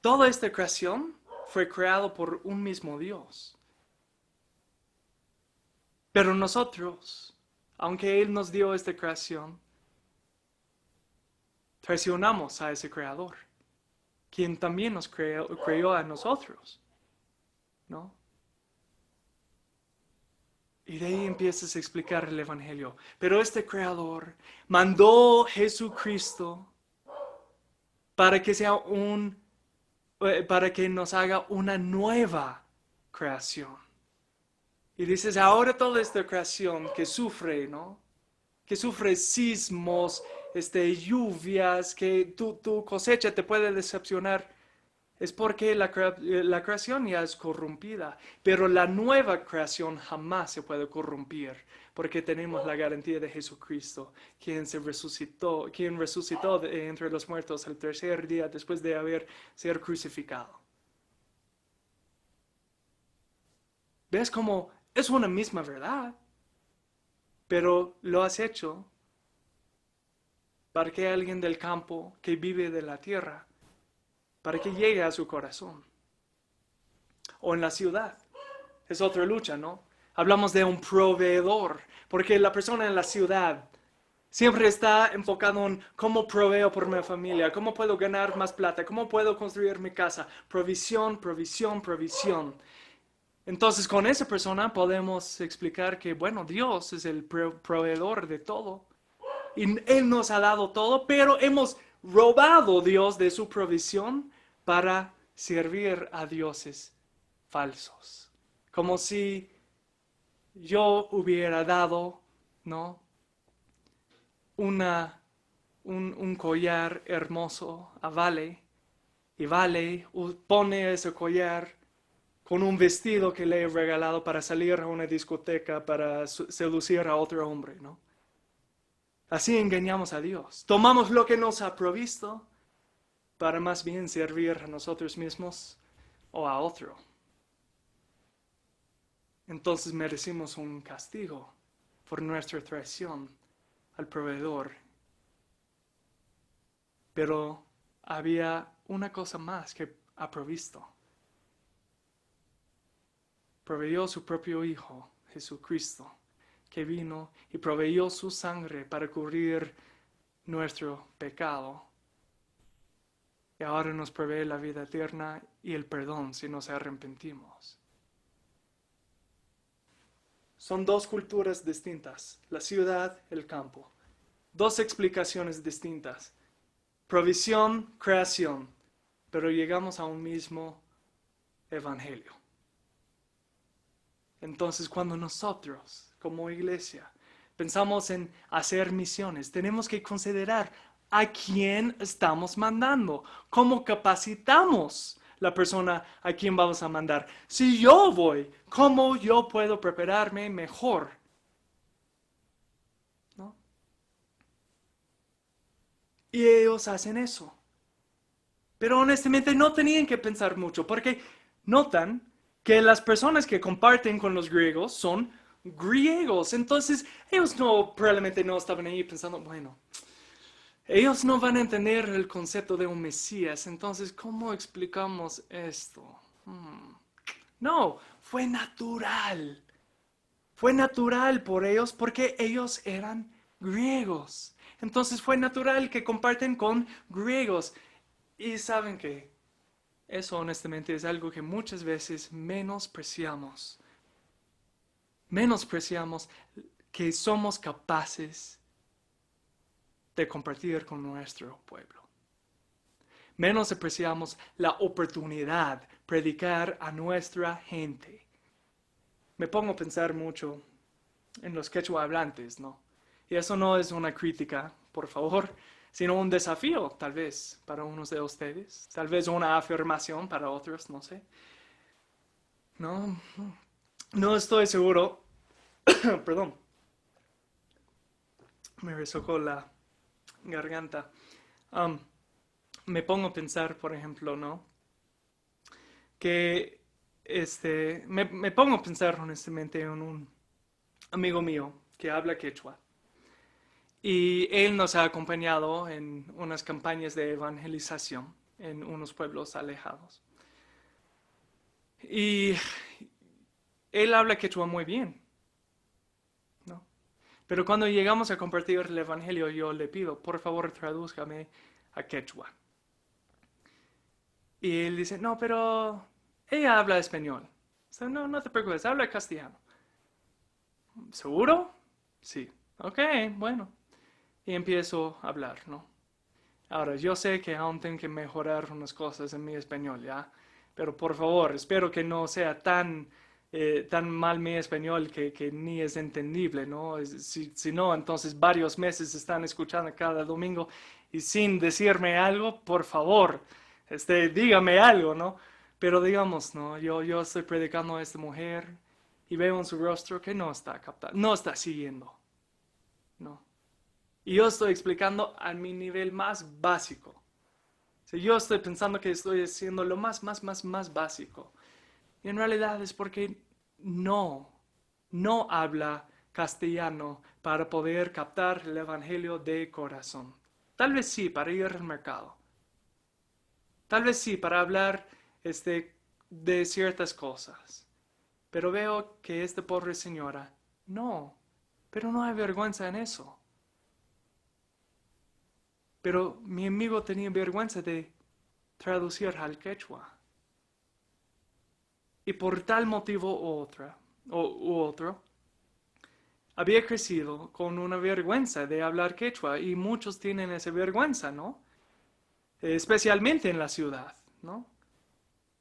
toda esta creación fue creada por un mismo Dios. Pero nosotros, aunque Él nos dio esta creación, traicionamos a ese Creador, quien también nos creó a nosotros, ¿no? Y de ahí empiezas a explicar el Evangelio. Pero este Creador mandó Jesucristo para que sea para que nos haga una nueva creación. Y dices, ahora toda esta creación que sufre, ¿no? Que sufre sismos, lluvias, que tu cosecha te puede decepcionar. Es porque la creación ya es corrompida, pero la nueva creación jamás se puede corrompir, porque tenemos la garantía de Jesucristo, quien resucitó entre los muertos el tercer día después de haber sido crucificado. ¿Ves cómo es una misma verdad? Pero lo has hecho para que alguien del campo que vive de la tierra, para que llegue a su corazón. O en la ciudad. Es otra lucha, ¿no? Hablamos de un proveedor, porque la persona en la ciudad siempre está enfocado en cómo proveo por mi familia, cómo puedo ganar más plata, cómo puedo construir mi casa. Provisión, provisión, provisión. Entonces con esa persona podemos explicar que, bueno, Dios es el proveedor de todo. Y Él nos ha dado todo, pero hemos robado Dios de su provisión para servir a dioses falsos. Como si yo hubiera dado, ¿no? Un collar hermoso a Vale, y Vale pone ese collar con un vestido que le he regalado para salir a una discoteca para seducir a otro hombre, ¿no? Así engañamos a Dios. Tomamos lo que nos ha provisto para más bien servir a nosotros mismos o a otro. Entonces merecimos un castigo por nuestra traición al proveedor. Pero había una cosa más que ha provisto. Proveyó su propio Hijo, Jesucristo, que vino y proveyó su sangre para cubrir nuestro pecado. Y ahora nos provee la vida eterna y el perdón si nos arrepentimos. Son dos culturas distintas, la ciudad, el campo. Dos explicaciones distintas. Provisión, creación, pero llegamos a un mismo evangelio. Entonces, cuando nosotros, como iglesia, pensamos en hacer misiones, tenemos que considerar a quién estamos mandando, cómo capacitamos la persona a quien vamos a mandar. Si yo voy, ¿cómo yo puedo prepararme mejor? ¿No? Y ellos hacen eso. Pero honestamente no tenían que pensar mucho, porque notan que las personas que comparten con los griegos son griegos. Entonces, ellos probablemente no estaban ahí pensando, bueno, ellos no van a entender el concepto de un Mesías. Entonces, ¿cómo explicamos esto? No, fue natural. Fue natural por ellos porque ellos eran griegos. Entonces, fue natural que comparten con griegos. Y saben que eso honestamente es algo que muchas veces menospreciamos. Menospreciamos que somos capaces de compartir con nuestro pueblo. Menospreciamos la oportunidad de predicar a nuestra gente. Me pongo a pensar mucho en los quechua hablantes, ¿no? Y eso no es una crítica, por favor, sino un desafío, tal vez, para unos de ustedes. Tal vez una afirmación para otros, no sé. No estoy seguro. Perdón. Me resocó la garganta. Me pongo a pensar, por ejemplo, ¿no? Que me pongo a pensar honestamente en un amigo mío que habla quechua. Y él nos ha acompañado en unas campañas de evangelización en unos pueblos alejados. Y él habla quechua muy bien, ¿no? Pero cuando llegamos a compartir el Evangelio, yo le pido, por favor, tradúzcame a quechua. Y él dice, no, pero ella habla español. O sea, no, no te preocupes, habla castellano. ¿Seguro? Sí. Ok, bueno. Y empiezo a hablar, ¿no? Ahora, yo sé que aún tengo que mejorar unas cosas en mi español, ¿ya? Pero por favor, espero que no sea tan mal mi español que ni es entendible, ¿no? Si no, entonces varios meses están escuchando cada domingo y sin decirme algo, por favor, dígame algo, ¿no? Pero digamos, ¿no? Yo estoy predicando a esta mujer y veo en su rostro que no está captando, no está siguiendo, ¿no? Y yo estoy explicando a mi nivel más básico. O sea, yo estoy pensando que estoy haciendo lo más básico. Y en realidad es porque no habla castellano para poder captar el Evangelio de corazón. Tal vez sí, para ir al mercado. Tal vez sí, para hablar de ciertas cosas. Pero veo que esta pobre señora, no. Pero no hay vergüenza en eso. Pero mi amigo tenía vergüenza de traducir al quechua. Y por tal motivo u otro, había crecido con una vergüenza de hablar quechua. Y muchos tienen esa vergüenza, ¿no? Especialmente en la ciudad, ¿no?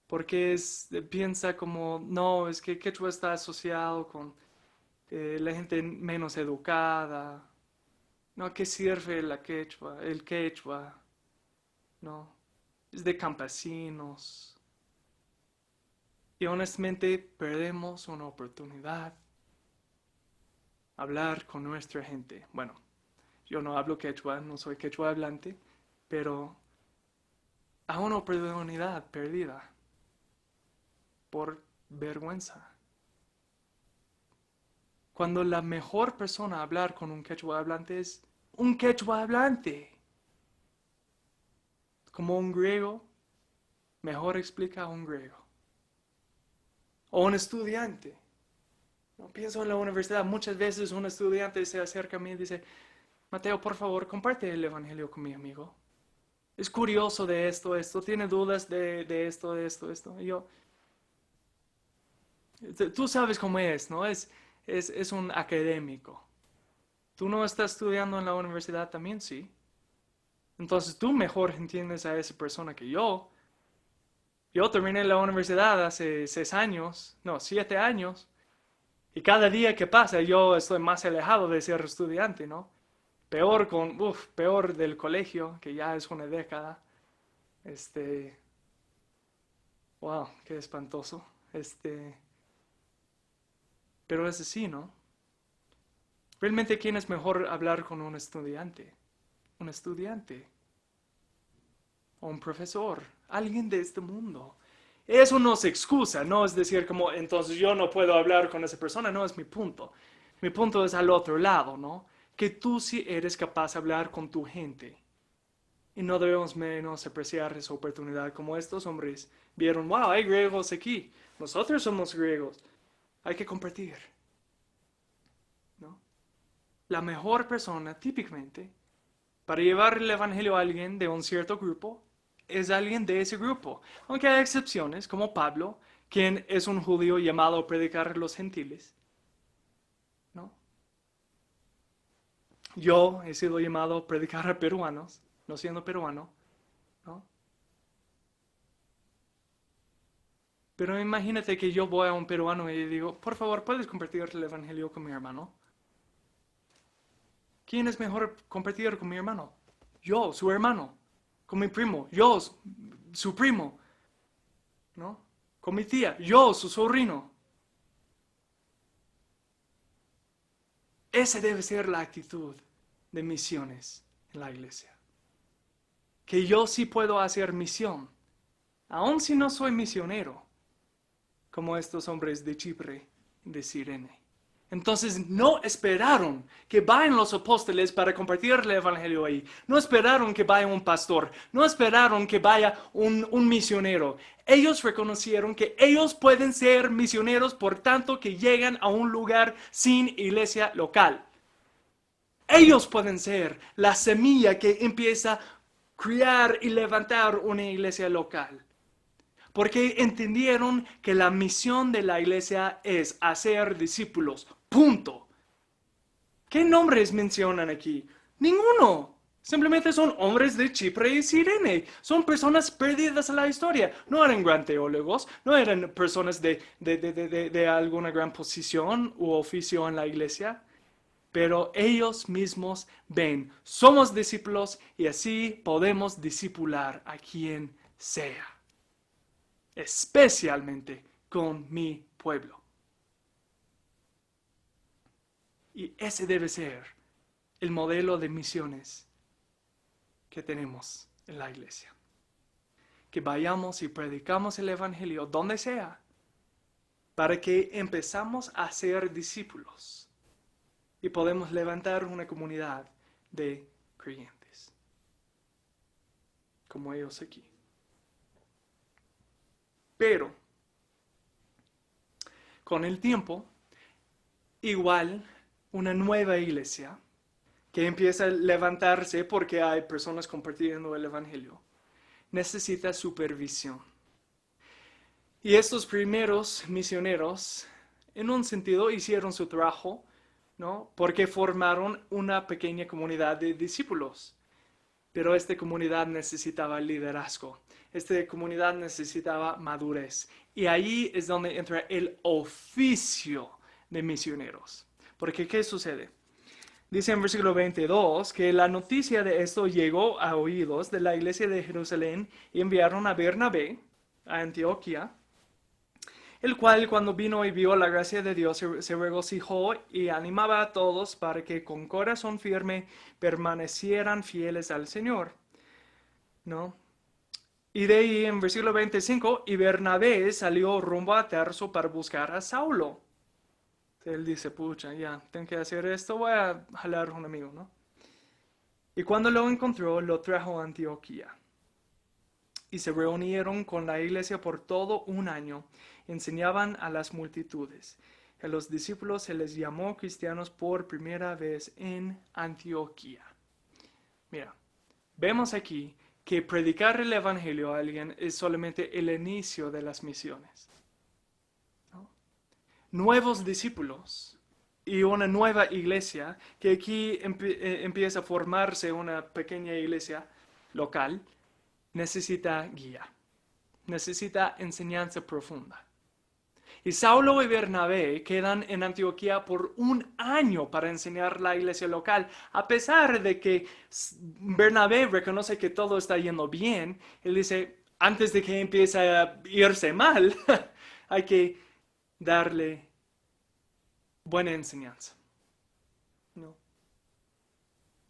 Porque piensa como, no, es que quechua está asociado con la gente menos educada. No, ¿qué sirve el quechua? No, es de campesinos. Y honestamente perdemos una oportunidad. Hablar con nuestra gente. Bueno, yo no hablo quechua, no soy quechua hablante, pero hay una oportunidad perdida por vergüenza. Cuando la mejor persona a hablar con un quechua hablante es un quechua hablante. Como un griego, mejor explica a un griego. O un estudiante. No pienso en la universidad, muchas veces un estudiante se acerca a mí y dice, Mateo, por favor, comparte el Evangelio con mi amigo. Es curioso de esto, tiene dudas de esto. Y yo, tú sabes cómo es, ¿no? Es un académico. ¿Tú no estás estudiando en la universidad también? Sí. Entonces tú mejor entiendes a esa persona que yo. Yo terminé la universidad hace 7 años. Y cada día que pasa yo estoy más alejado de ser estudiante, ¿no? Peor del colegio, que ya es una década. Wow, qué espantoso. Pero es así, ¿no? Realmente, ¿quién es mejor hablar con un estudiante? Un estudiante. O un profesor. Alguien de este mundo. Eso no es excusa, no es decir como, entonces yo no puedo hablar con esa persona, no es mi punto. Mi punto es al otro lado, ¿no? Que tú sí eres capaz de hablar con tu gente. Y no debemos menospreciar esa oportunidad como estos hombres vieron, wow, hay griegos aquí. Nosotros somos griegos. Hay que compartir. ¿No? La mejor persona, típicamente, para llevar el evangelio a alguien de un cierto grupo, es alguien de ese grupo. Aunque hay excepciones, como Pablo, quien es un judío llamado a predicar a los gentiles. ¿No? Yo he sido llamado a predicar a peruanos, no siendo peruano. ¿No? Pero imagínate que yo voy a un peruano y digo, por favor, ¿puedes compartir el evangelio con mi hermano? ¿Quién es mejor compartir con mi hermano? Yo, su hermano. Con mi primo, yo, su primo, ¿no? Con mi tía, yo, su sobrino. Esa debe ser la actitud de misiones en la iglesia. Que yo sí puedo hacer misión, aun si no soy misionero, como estos hombres de Chipre, de Cirene. Entonces no esperaron que vayan los apóstoles para compartir el evangelio ahí. No esperaron que vaya un pastor. No esperaron que vaya un misionero. Ellos reconocieron que ellos pueden ser misioneros por tanto que llegan a un lugar sin iglesia local. Ellos pueden ser la semilla que empieza a criar y levantar una iglesia local. Porque entendieron que la misión de la iglesia es hacer discípulos. Punto. ¿Qué nombres mencionan aquí? Ninguno. Simplemente son hombres de Chipre y Cirene. Son personas perdidas en la historia. No eran gran teólogos, no eran personas de alguna gran posición u oficio en la iglesia. Pero ellos mismos ven, somos discípulos y así podemos discipular a quien sea. Especialmente con mi pueblo. Y ese debe ser el modelo de misiones que tenemos en la iglesia. Que vayamos y predicamos el evangelio donde sea, para que empezamos a ser discípulos y podemos levantar una comunidad de creyentes, como ellos aquí. Pero, con el tiempo, igual una nueva iglesia que empieza a levantarse porque hay personas compartiendo el evangelio, necesita supervisión. Y estos primeros misioneros, en un sentido, hicieron su trabajo, ¿no? Porque formaron una pequeña comunidad de discípulos. Pero esta comunidad necesitaba liderazgo. Esta comunidad necesitaba madurez. Y ahí es donde entra el oficio de misioneros. Porque, ¿qué sucede? Dice en versículo 22 que la noticia de esto llegó a oídos de la iglesia de Jerusalén y enviaron a Bernabé a Antioquía, el cual cuando vino y vio la gracia de Dios se regocijó y animaba a todos para que con corazón firme permanecieran fieles al Señor, ¿no? Y de ahí en versículo 25, y Bernabé salió rumbo a Tarso para buscar a Saulo. Él dice, pucha, ya, tengo que hacer esto, voy a jalar a un amigo, ¿no? Y cuando lo encontró, lo trajo a Antioquía. Y se reunieron con la iglesia por todo un año, enseñaban a las multitudes. A los discípulos se les llamó cristianos por primera vez en Antioquía. Mira, vemos aquí que predicar el evangelio a alguien es solamente el inicio de las misiones. Nuevos discípulos y una nueva iglesia, que aquí empieza a formarse una pequeña iglesia local, necesita guía, necesita enseñanza profunda. Y Saulo y Bernabé quedan en Antioquía por un año para enseñar la iglesia local, a pesar de que Bernabé reconoce que todo está yendo bien. Él dice, antes de que empiece a irse mal, hay que darle buena enseñanza. ¿No?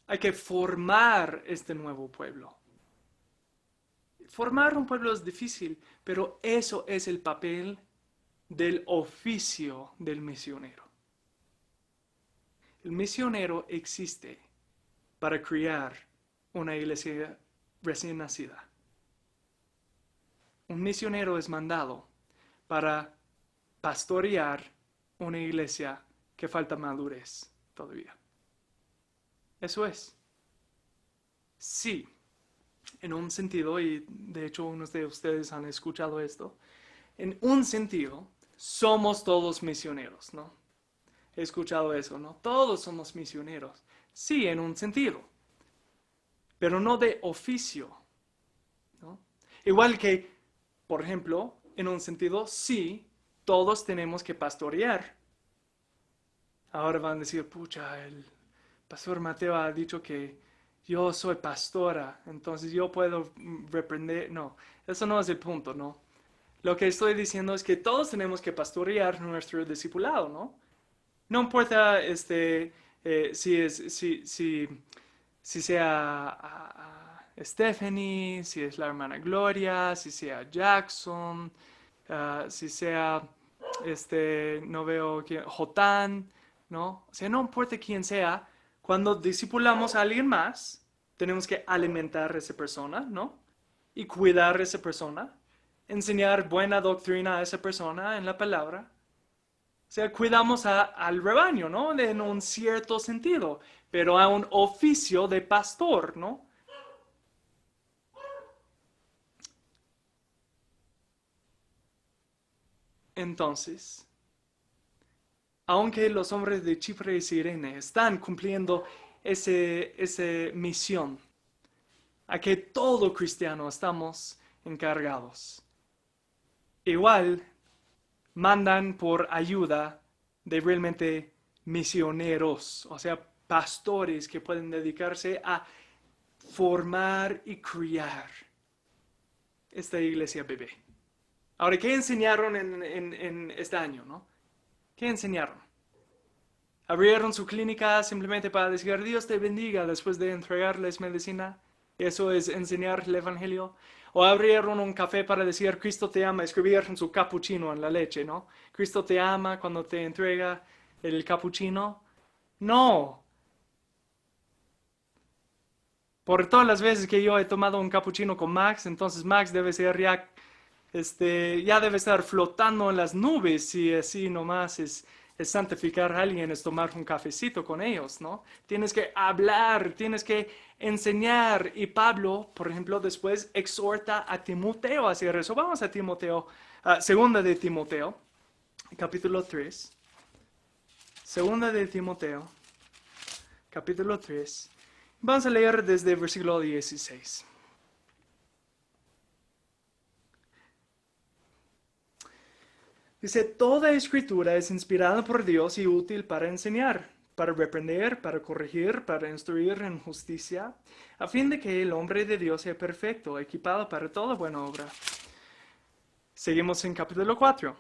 Hay que formar este nuevo pueblo. Formar un pueblo es difícil, pero eso es el papel del oficio del misionero. El misionero existe para criar una iglesia recién nacida. Un misionero es mandado para pastorear una iglesia que falta madurez todavía. Eso es. Sí, en un sentido, y de hecho unos de ustedes han escuchado esto, en un sentido somos todos misioneros, ¿no? He escuchado eso, ¿no? Todos somos misioneros. Sí, en un sentido, pero no de oficio, ¿no? Igual que, por ejemplo, en un sentido, sí, todos tenemos que pastorear. Ahora van a decir, pucha, el pastor Mateo ha dicho que yo soy pastora, entonces yo puedo reprender. No, eso no es el punto, ¿no? Lo que estoy diciendo es que todos tenemos que pastorear nuestro discipulado, ¿no? No importa si sea Stephanie, si es la hermana Gloria, si sea Jackson, si sea, no veo quién, Jotán, ¿no? O sea, no importa quién sea, cuando discipulamos a alguien más, tenemos que alimentar a esa persona, ¿no? Y cuidar a esa persona, enseñar buena doctrina a esa persona en la palabra. O sea, cuidamos al rebaño, ¿no? En un cierto sentido, pero a un oficio de pastor, ¿no? Entonces, aunque los hombres de Chipre y Cirene están cumpliendo esa misión, a que todo cristiano estamos encargados, igual mandan por ayuda de realmente misioneros, o sea, pastores que pueden dedicarse a formar y criar esta iglesia bebé. Ahora, ¿qué enseñaron en este año, no? ¿Qué enseñaron? ¿Abrieron su clínica simplemente para decir Dios te bendiga después de entregarles medicina? ¿Eso es enseñar el evangelio? ¿O abrieron un café para decir Cristo te ama? Escribieron su capuchino en la leche, ¿no? Cristo te ama cuando te entrega el capuchino. No. Por todas las veces que yo he tomado un capuchino con Max, entonces Max debe ser ya debe estar flotando en las nubes si así nomás es santificar a alguien, es tomar un cafecito con ellos, ¿no? Tienes que hablar, tienes que enseñar. Y Pablo, por ejemplo, después exhorta a Timoteo a hacer eso. Vamos a Timoteo, segunda de Timoteo, capítulo 3. Segunda de Timoteo, capítulo 3. Vamos a leer desde el versículo 16. Dice, toda escritura es inspirada por Dios y útil para enseñar, para reprender, para corregir, para instruir en justicia, a fin de que el hombre de Dios sea perfecto, equipado para toda buena obra. Seguimos en capítulo 4.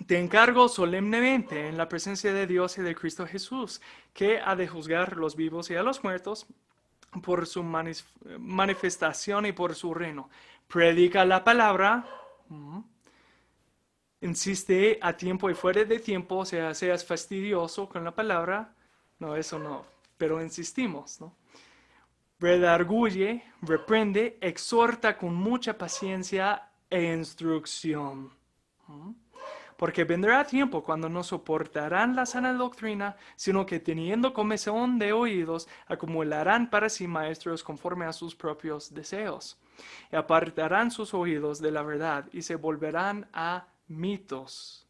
Te encargo solemnemente en la presencia de Dios y de Cristo Jesús, que ha de juzgar los vivos y a los muertos por su manifestación y por su reino. Predica la palabra. Insiste a tiempo y fuera de tiempo, o sea, seas fastidioso con la palabra. No, eso no, pero insistimos, ¿no? Redarguye, reprende, exhorta con mucha paciencia e instrucción. Porque vendrá tiempo cuando no soportarán la sana doctrina, sino que teniendo comezón de oídos, acumularán para sí maestros conforme a sus propios deseos. Y apartarán sus oídos de la verdad y se volverán a mitos.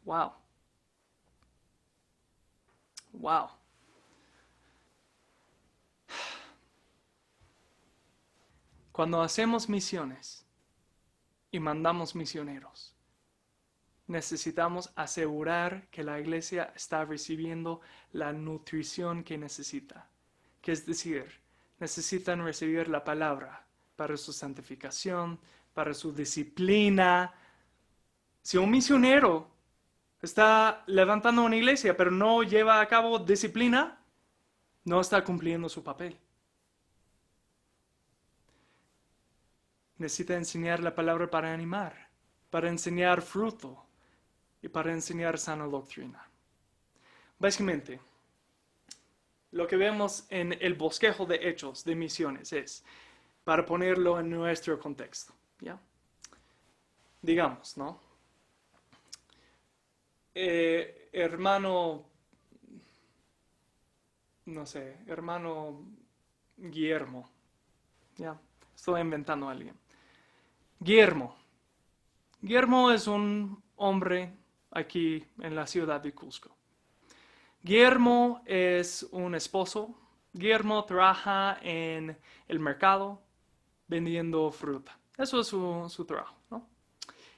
Wow. Wow. Cuando hacemos misiones y mandamos misioneros, necesitamos asegurar que la iglesia está recibiendo la nutrición que necesita. Que es decir, necesitan recibir la palabra para su santificación, para su disciplina. Si un misionero está levantando una iglesia pero no lleva a cabo disciplina, no está cumpliendo su papel. Necesita enseñar la palabra para animar, para enseñar fruto y para enseñar sana doctrina. Básicamente, lo que vemos en el bosquejo de hechos de misiones es, para ponerlo en nuestro contexto, ¿ya? Digamos, ¿no? Hermano Guillermo, ¿ya? Estoy inventando a alguien. Guillermo es un hombre aquí en la ciudad de Cusco. Guillermo es un esposo. Guillermo trabaja en el mercado vendiendo fruta. Eso es su trabajo, ¿no?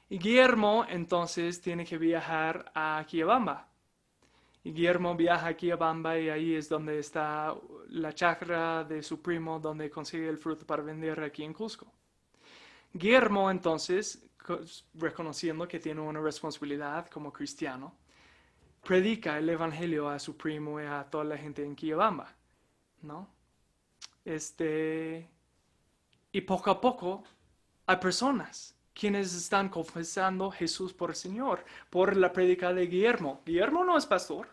Y Guillermo entonces tiene que viajar a Quillabamba. Y Guillermo viaja a Quillabamba y ahí es donde está la chacra de su primo donde consigue el fruto para vender aquí en Cusco. Guillermo entonces, reconociendo que tiene una responsabilidad como cristiano, predica el evangelio a su primo y a toda la gente en Quillabamba, ¿no? Y poco a poco hay personas quienes están confesando Jesús por el Señor, por la prédica de Guillermo. Guillermo no es pastor,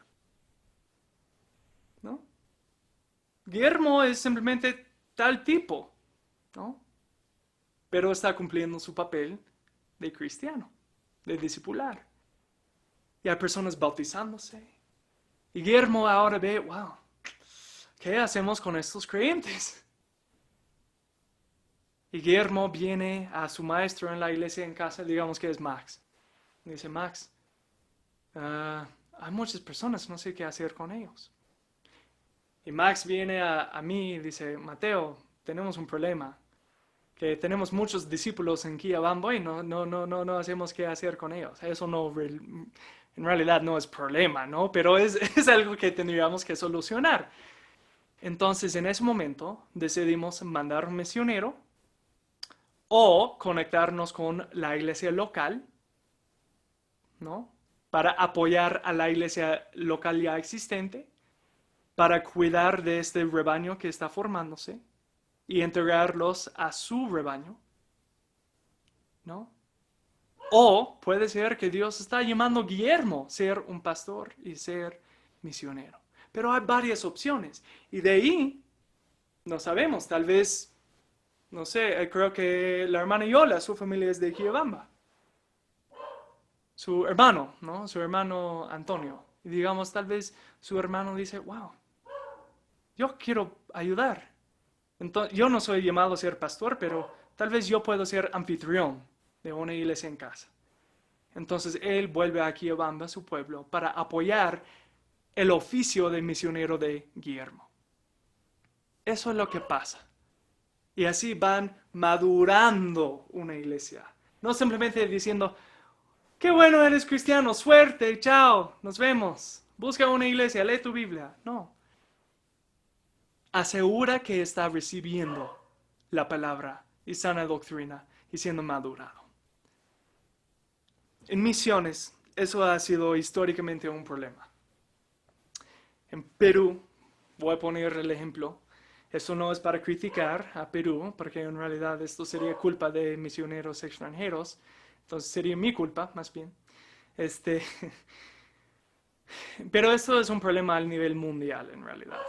¿no? Guillermo es simplemente tal tipo, ¿no? Pero está cumpliendo su papel de cristiano, de discipular. y hay personas bautizándose. Y Guillermo ahora ve, wow, ¿qué hacemos con estos creyentes? Y Guillermo viene a su maestro en la iglesia en casa, digamos que es Max. Y dice, Max, hay muchas personas, no sé qué hacer con ellos. Y Max viene a mí y dice, Mateo, tenemos un problema. Que tenemos muchos discípulos en Quillabamba y no hacemos qué hacer con ellos. Eso no, en realidad no es problema, ¿no? Pero es algo que tendríamos que solucionar. Entonces, en ese momento, decidimos mandar un misionero o conectarnos con la iglesia local, ¿no? Para apoyar a la iglesia local ya existente, para cuidar de este rebaño que está formándose y entregarlos a su rebaño, ¿no? O puede ser que Dios está llamando a Guillermo a ser un pastor y ser misionero. Pero hay varias opciones. Y de ahí, no sabemos, tal vez, no sé, creo que la hermana Yola, su familia es de Quillabamba. Su hermano, ¿no? Su hermano Antonio. Y digamos, tal vez su hermano dice, wow, yo quiero ayudar. Entonces, yo no soy llamado a ser pastor, pero tal vez yo puedo ser anfitrión de una iglesia en casa. Entonces él vuelve a Quillabamba, su pueblo, para apoyar el oficio de misionero de Guillermo. Eso es lo que pasa. Y así van madurando una iglesia. No simplemente diciendo, qué bueno eres cristiano, suerte, chao, nos vemos. Busca una iglesia, lee tu Biblia. No. Asegura que está recibiendo la palabra y sana doctrina y siendo madurado. En misiones, eso ha sido históricamente un problema. En Perú, voy a poner el ejemplo, esto no es para criticar a Perú, porque en realidad esto sería culpa de misioneros extranjeros, entonces sería mi culpa, más bien. Pero esto es un problema al nivel mundial, en realidad.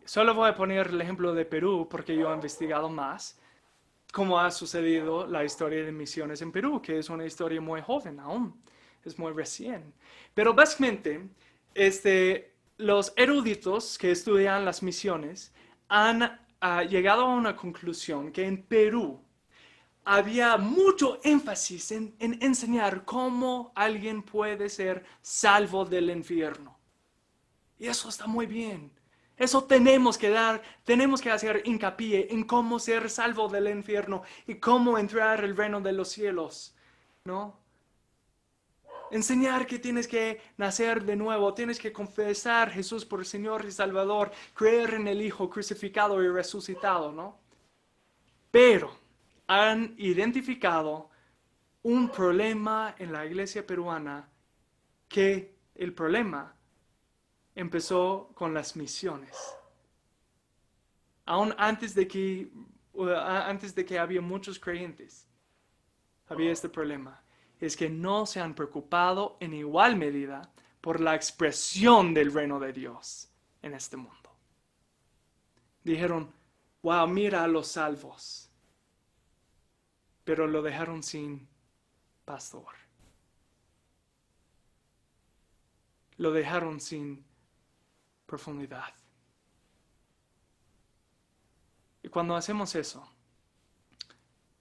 Solo voy a poner el ejemplo de Perú, porque yo he investigado más cómo ha sucedido la historia de misiones en Perú, que es una historia muy joven aún, es muy recién. Pero básicamente, los eruditos que estudian las misiones han llegado a una conclusión que en Perú había mucho énfasis en enseñar cómo alguien puede ser salvo del infierno. Y eso está muy bien. Eso tenemos que hacer hincapié en cómo ser salvo del infierno y cómo entrar al reino de los cielos, ¿no? Enseñar que tienes que nacer de nuevo, tienes que confesar a Jesús por Señor y Salvador, creer en el Hijo crucificado y resucitado, ¿no? Pero han identificado un problema en la iglesia peruana, que el problema empezó con las misiones. Aún antes de que había muchos creyentes, había este problema. Es que no se han preocupado en igual medida por la expresión del reino de Dios en este mundo. Dijeron, wow, mira a los salvos. Pero lo dejaron sin pastor. Lo dejaron sin profundidad. Y cuando hacemos eso,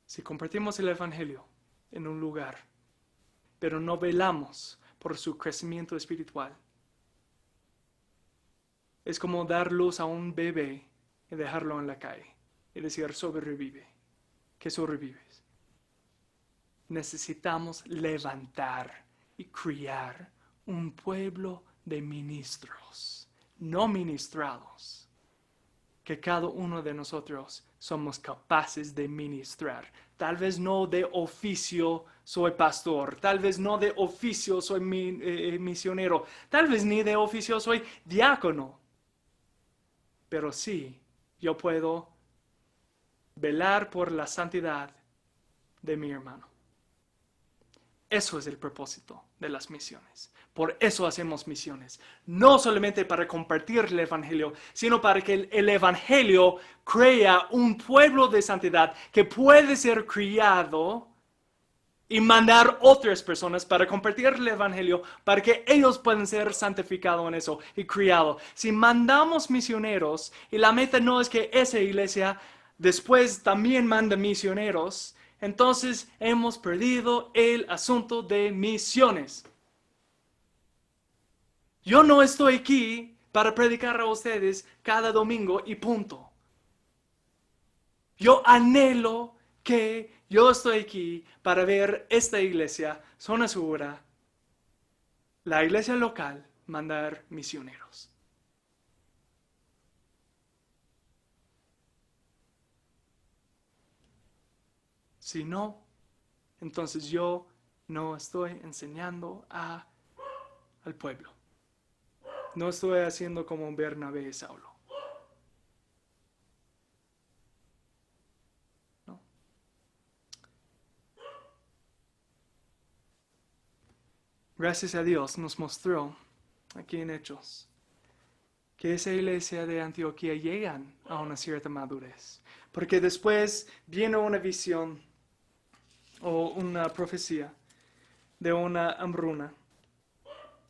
si compartimos el Evangelio en un lugar, pero no velamos por su crecimiento espiritual, es como dar luz a un bebé y dejarlo en la calle y decir, sobrevive. ¿Qué sobrevives? Necesitamos levantar y criar un pueblo de ministros, no ministrados, que cada uno de nosotros somos capaces de ministrar. Tal vez no de oficio soy pastor, tal vez no de oficio soy misionero, tal vez ni de oficio soy diácono, pero sí, yo puedo velar por la santidad de mi hermano. Eso es el propósito de las misiones. Por eso hacemos misiones. No solamente para compartir el Evangelio, sino para que el Evangelio crea un pueblo de santidad que puede ser criado y mandar otras personas para compartir el evangelio para que ellos puedan ser santificados en eso y criados. Si mandamos misioneros y la meta no es que esa iglesia después también manda misioneros, entonces hemos perdido el asunto de misiones. Yo no estoy aquí para predicar a ustedes cada domingo y punto. Yo anhelo que yo estoy aquí para ver esta iglesia, Zona Segura, la iglesia local, mandar misioneros. Si no, entonces yo no estoy enseñando al pueblo. No estoy haciendo como Bernabé y Saulo. No. Gracias a Dios nos mostró aquí en Hechos que esa iglesia de Antioquía llegan a una cierta madurez. Porque después viene una visión o una profecía de una hambruna.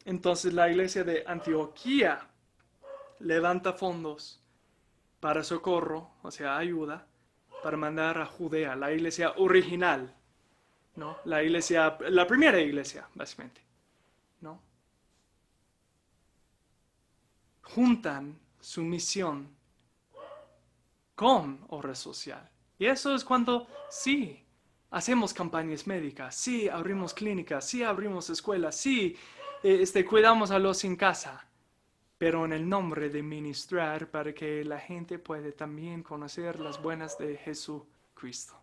Entonces la iglesia de Antioquía levanta fondos para socorro, o sea, ayuda, para mandar a Judea, la iglesia original, ¿no? La primera iglesia, básicamente, ¿no? Juntan su misión con obra social. Y eso es cuando sí hacemos campañas médicas, sí abrimos clínicas, sí abrimos escuelas, sí cuidamos a los sin casa, pero en el nombre de ministrar para que la gente pueda también conocer las buenas de Jesucristo.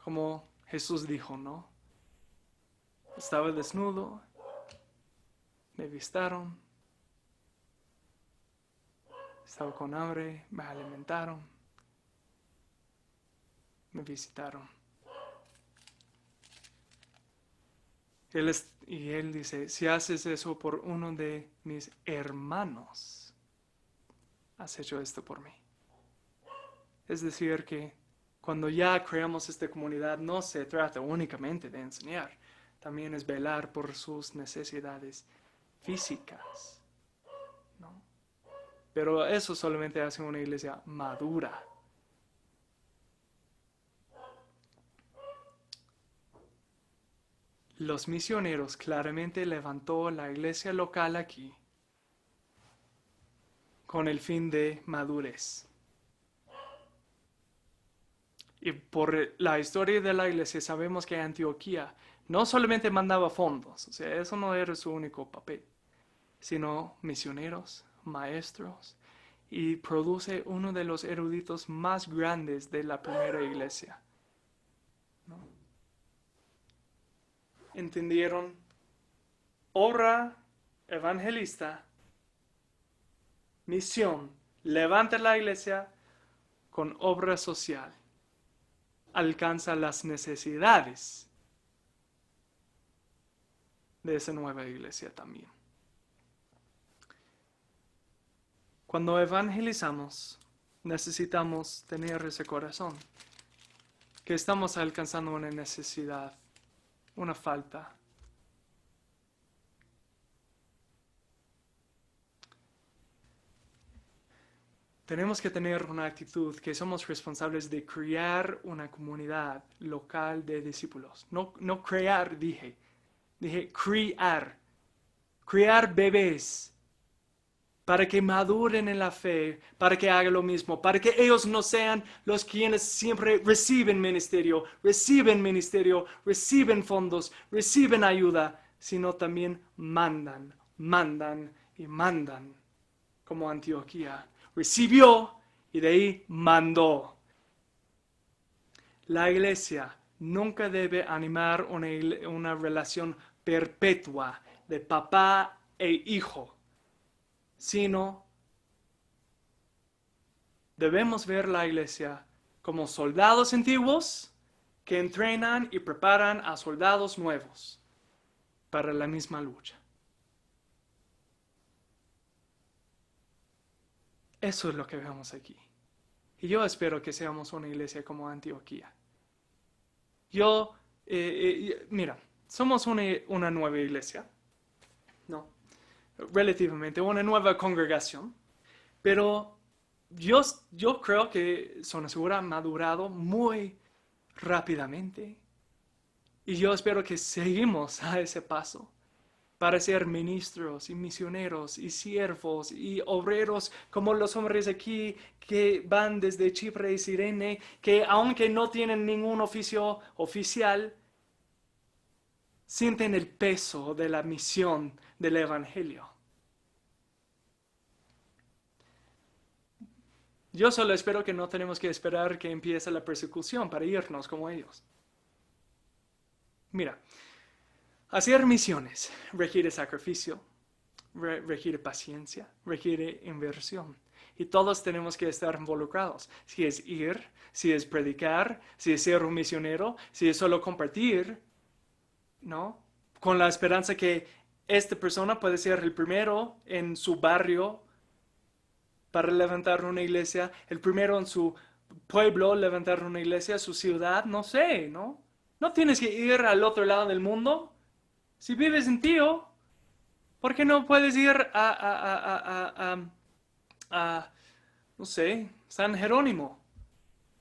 Como Jesús dijo, ¿no? Estaba desnudo, me vistaron, estaba con hambre, me alimentaron, me visitaron. Y él dice, si haces eso por uno de mis hermanos, has hecho esto por mí. Es decir, que cuando ya creamos esta comunidad, no se trata únicamente de enseñar, también es velar por sus necesidades físicas, ¿no? Pero eso solamente hace una iglesia madura. Los misioneros claramente levantó la iglesia local aquí con el fin de madurez. Y por la historia de la iglesia sabemos que Antioquía no solamente mandaba fondos, o sea, eso no era su único papel, sino misioneros, maestros, y produce uno de los eruditos más grandes de la primera iglesia, ¿no? ¿Entendieron? Obra evangelista, misión, levanta la iglesia con obra social. Alcanza las necesidades de esa nueva iglesia también. Cuando evangelizamos, necesitamos tener ese corazón, que estamos alcanzando una necesidad, una falta. Tenemos que tener una actitud que somos responsables de crear una comunidad local de discípulos. No crear, dije criar. Crear bebés para que maduren en la fe, para que hagan lo mismo, para que ellos no sean los quienes siempre reciben ministerio, reciben fondos, reciben ayuda, sino también mandan y mandan, como Antioquía. Recibió y de ahí mandó. La iglesia nunca debe animar una relación perpetua de papá e hijo, sino debemos ver la iglesia como soldados antiguos que entrenan y preparan a soldados nuevos para la misma lucha. Eso es lo que vemos aquí. Y yo espero que seamos una iglesia como Antioquía, Mira, somos una nueva iglesia, ¿no? Relativamente, una nueva congregación, pero yo creo que Zona Segura ha madurado muy rápidamente y yo espero que seguimos a ese paso para ser ministros y misioneros y siervos y obreros como los hombres aquí que van desde Chipre y Cirene, que aunque no tienen ningún oficio oficial, sienten el peso de la misión del Evangelio. Yo solo espero que no tenemos que esperar que empiece la persecución para irnos como ellos. Mira, hacer misiones requiere sacrificio, requiere paciencia, requiere inversión. Y todos tenemos que estar involucrados. Si es ir, si es predicar, si es ser un misionero, si es solo compartir, ¿no? Con la esperanza que esta persona puede ser el primero en su barrio para levantar una iglesia, el primero en su pueblo levantar una iglesia, su ciudad, no sé, ¿no? No tienes que ir al otro lado del mundo. Si vives en Tío, ¿por qué no puedes ir no sé, San Jerónimo,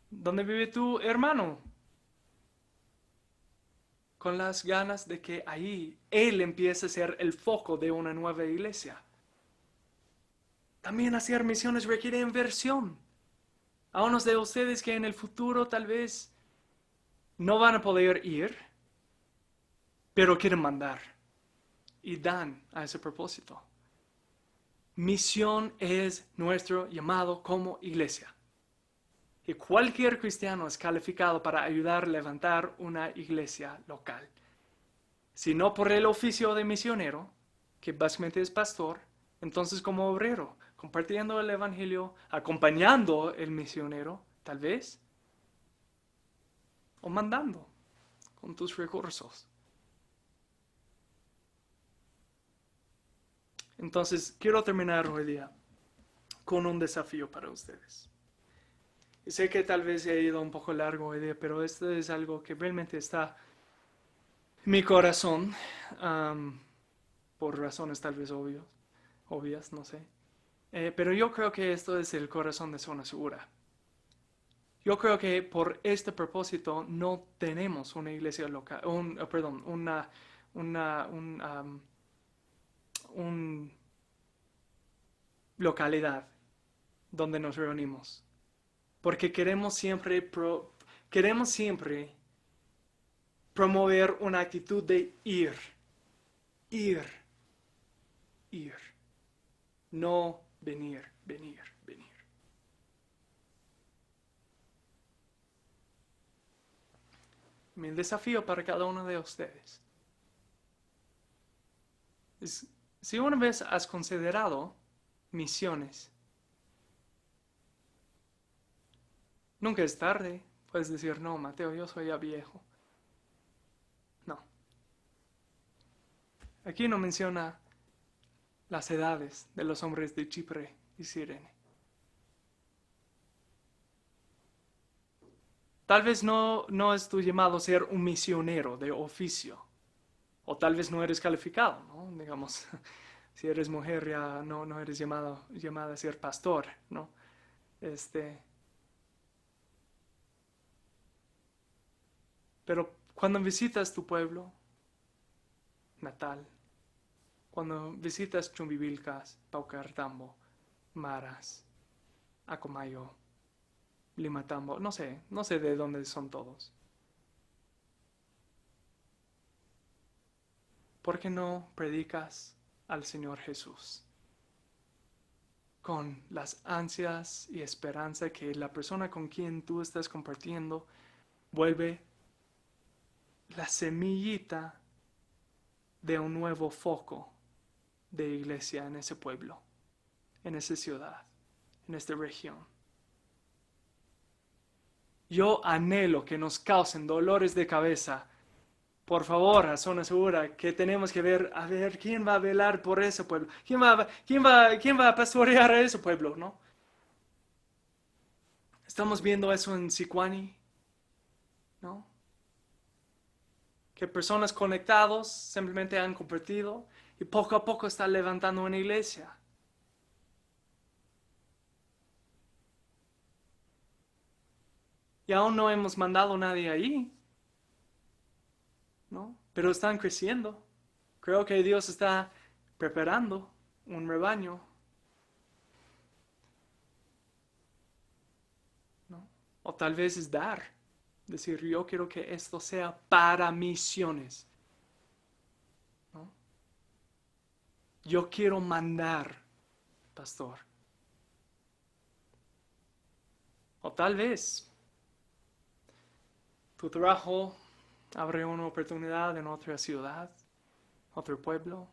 donde vive tu hermano? Con las ganas de que ahí él empiece a ser el foco de una nueva iglesia. También hacer misiones requiere inversión. A unos de ustedes que en el futuro tal vez no van a poder ir, pero quieren mandar y dan a ese propósito. Misión es nuestro llamado como iglesia. Y cualquier cristiano es calificado para ayudar a levantar una iglesia local. Si no por el oficio de misionero, que básicamente es pastor, entonces como obrero, compartiendo el evangelio, acompañando el misionero, tal vez, o mandando con tus recursos. Entonces, quiero terminar hoy día con un desafío para ustedes. Y sé que tal vez he ido un poco largo hoy día, pero esto es algo que realmente está en mi corazón, por razones tal vez obvias, no sé. Pero yo creo que esto es el corazón de Zona Segura. Yo creo que por este propósito no tenemos una iglesia local, una localidad donde nos reunimos. Porque queremos siempre promover una actitud de ir. No venir. Mi desafío para cada uno de ustedes es, si una vez has considerado misiones, nunca es tarde. Puedes decir, no, Mateo, yo soy ya viejo. No. Aquí no menciona las edades de los hombres de Chipre y Cirene. Tal vez no es tu llamado ser un misionero de oficio. O tal vez no eres calificado, ¿no? Digamos, si eres mujer ya no eres llamada a ser pastor, ¿no? Pero cuando visitas tu pueblo natal, cuando visitas Chumbivilcas, Paucartambo, Maras, Acomayo, Limatambo, no sé de dónde son todos. ¿Por qué no predicas al Señor Jesús? Con las ansias y esperanza que la persona con quien tú estás compartiendo vuelve la semillita de un nuevo foco de iglesia en ese pueblo, en esa ciudad, en esta región. Yo anhelo que nos causen dolores de cabeza. Por favor, a Zona Segura, que tenemos que ver, a ver, quién va a velar por ese pueblo, quién va a pastorear a ese pueblo, ¿no? Estamos viendo eso en Sicuani, ¿no? que personas conectados simplemente han compartido y poco a poco está levantando una iglesia. Y aún no hemos mandado a nadie ahí, ¿no? Pero están creciendo. Creo que Dios está preparando un rebaño, ¿no? O tal vez es dar, decir, yo quiero que esto sea para misiones, ¿no? Yo quiero mandar, pastor. O tal vez tu trabajo abre una oportunidad en otra ciudad, otro pueblo,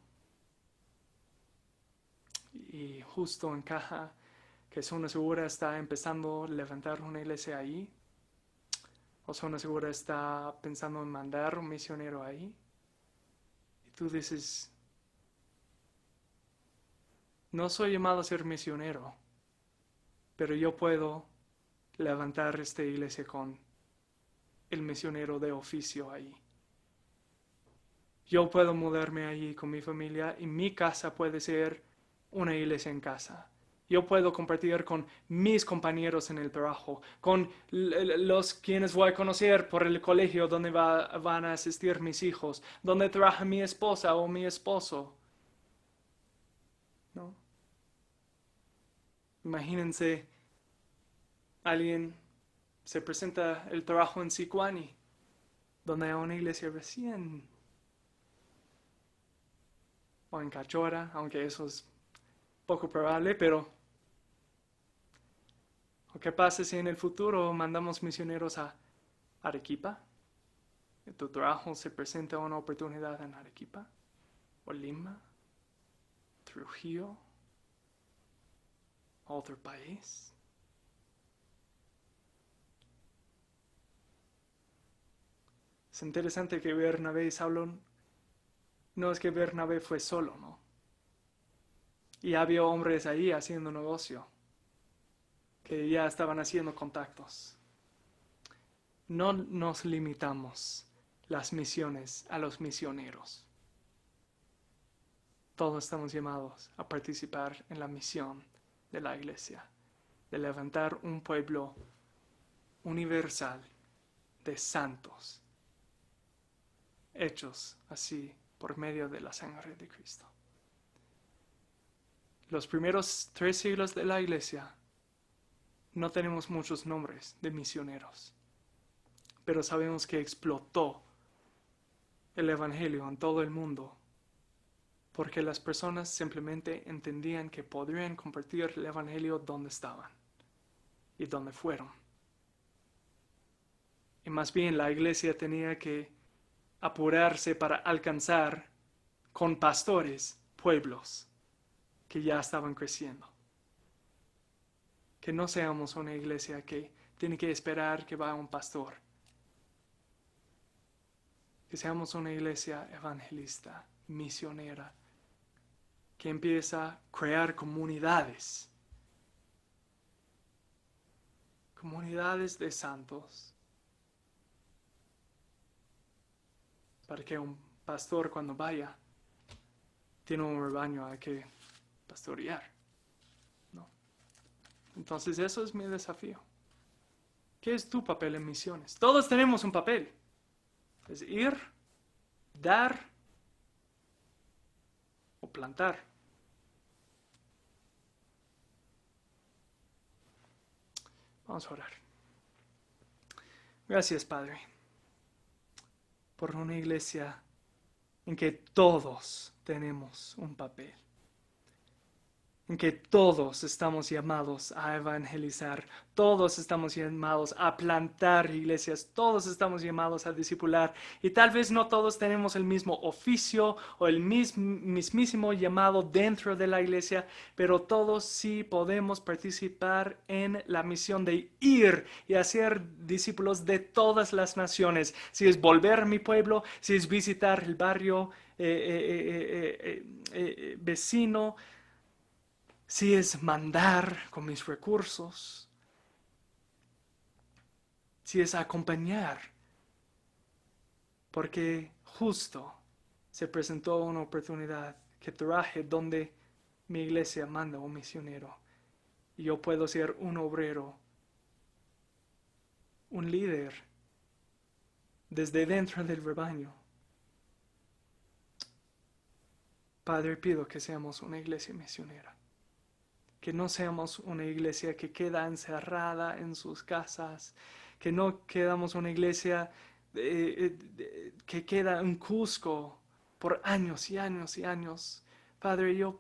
y justo encaja que Zona Segura está empezando a levantar una iglesia ahí, o Zona Segura está pensando en mandar un misionero ahí, y tú dices, no soy llamado a ser misionero, pero yo puedo levantar esta iglesia con el misionero de oficio ahí. Yo puedo mudarme allí con mi familia y mi casa puede ser una iglesia en casa. Yo puedo compartir con mis compañeros en el trabajo, con los quienes voy a conocer por el colegio donde van a asistir mis hijos, donde trabaja mi esposa o mi esposo, ¿no? Imagínense, alguien se presenta el trabajo en Sicuani, donde hay una iglesia recién, o en Cachora, aunque eso es poco probable, pero ¿qué pasa si en el futuro mandamos misioneros a Arequipa? ¿En tu trabajo se presenta una oportunidad en Arequipa? ¿O Lima? ¿Trujillo? ¿Otro país? Es interesante que Bernabé y Saulo, no es que Bernabé fue solo, ¿no? Y había hombres ahí haciendo negocio, que ya estaban haciendo contactos. No nos limitamos las misiones a los misioneros. Todos estamos llamados a participar en la misión de la iglesia, de levantar un pueblo universal de santos, hechos así por medio de la sangre de Cristo. Los primeros 3 siglos de la iglesia no tenemos muchos nombres de misioneros, pero sabemos que explotó el evangelio en todo el mundo porque las personas simplemente entendían que podrían compartir el evangelio donde estaban y donde fueron. Y más bien la iglesia tenía que apurarse para alcanzar con pastores pueblos que ya estaban creciendo. Que no seamos una iglesia que tiene que esperar que vaya un pastor. Que seamos una iglesia evangelista, misionera, que empieza a crear comunidades. Comunidades de santos. Para que un pastor cuando vaya, tiene un rebaño a que pastorear, ¿no? Entonces eso es mi desafío. ¿Qué es tu papel en misiones? Todos tenemos un papel. Es ir, dar o plantar. Vamos a orar. Gracias, Padre, por una iglesia en que todos tenemos un papel, en que todos estamos llamados a evangelizar, todos estamos llamados a plantar iglesias, todos estamos llamados a discipular, y tal vez no todos tenemos el mismo oficio o el mismísimo llamado dentro de la iglesia, pero todos sí podemos participar en la misión de ir y hacer discípulos de todas las naciones. Si es volver a mi pueblo, si es visitar el barrio vecino, si es mandar con mis recursos, si es acompañar, porque justo se presentó una oportunidad que traje donde mi iglesia manda un misionero. Y yo puedo ser un obrero, un líder, desde dentro del rebaño. Padre, pido que seamos una iglesia misionera. Que no seamos una iglesia que queda encerrada en sus casas. Que no quedamos una iglesia que queda en Cusco por años y años y años. Padre, yo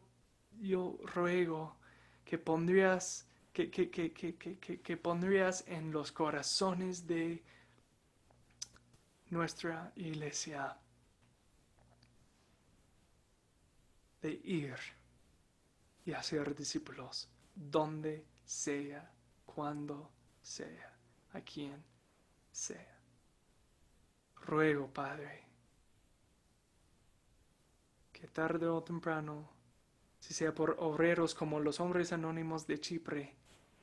ruego que pondrías en los corazones de nuestra iglesia de ir y hacer discípulos donde sea, cuando sea, a quien sea. Ruego, Padre, que tarde o temprano, si sea por obreros como los hombres anónimos de Chipre,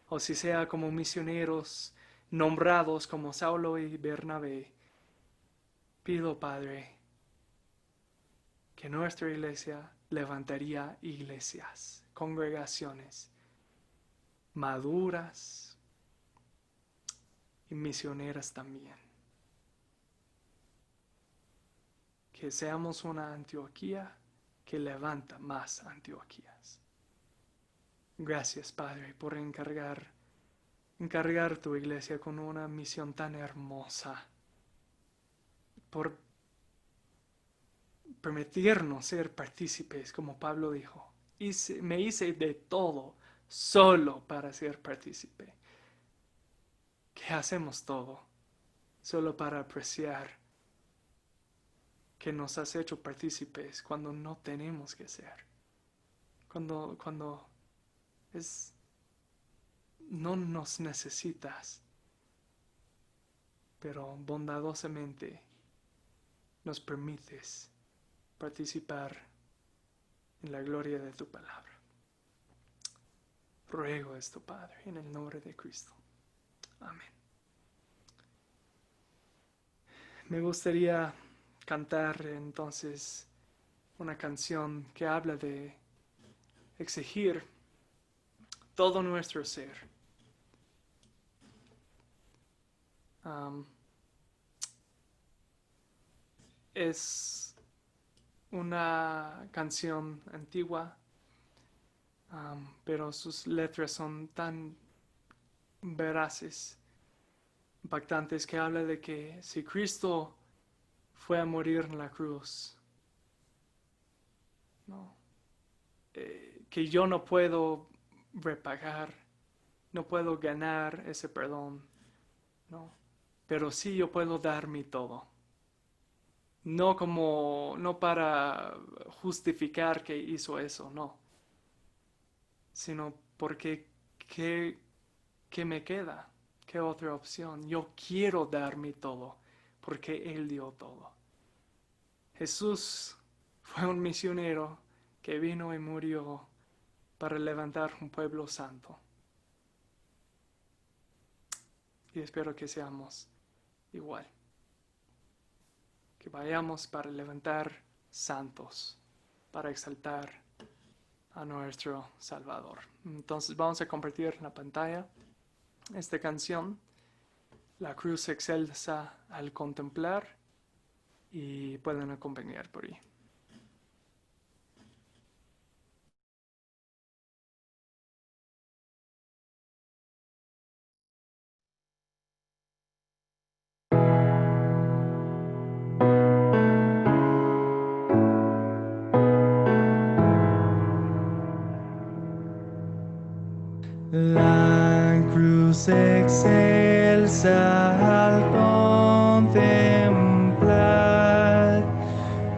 o si sea como misioneros nombrados como Saulo y Bernabé, pido, Padre, que nuestra iglesia levantaría iglesias, congregaciones maduras y misioneras también. Que seamos una Antioquía que levanta más Antioquías. Gracias, Padre, por encargar tu iglesia con una misión tan hermosa, por permitirnos ser partícipes, como Pablo dijo. Me hice de todo solo para ser partícipe. Que hacemos todo solo para apreciar que nos has hecho partícipes cuando no tenemos que ser. Cuando no nos necesitas, pero bondadosamente nos permites participar en la gloria de tu palabra. Ruego esto, Padre, en el nombre de Cristo. Amén. Me gustaría cantar entonces una canción que habla de exigir todo nuestro ser. Es una canción antigua, pero sus letras son tan veraces, impactantes, que habla de que si Cristo fue a morir en la cruz, que yo no puedo repagar, no puedo ganar ese perdón, pero sí yo puedo dar mi todo. No para justificar que hizo eso, no, sino porque ¿qué me queda? ¿Qué otra opción? Yo quiero dar mi todo, porque Él dio todo. Jesús fue un misionero que vino y murió para levantar un pueblo santo. Y espero que seamos igual. Que vayamos para levantar santos, para exaltar a nuestro Salvador. Entonces vamos a compartir en la pantalla esta canción, La cruz excelsa al contemplar, y pueden acompañar por ahí. La cruz excelsa al contemplar,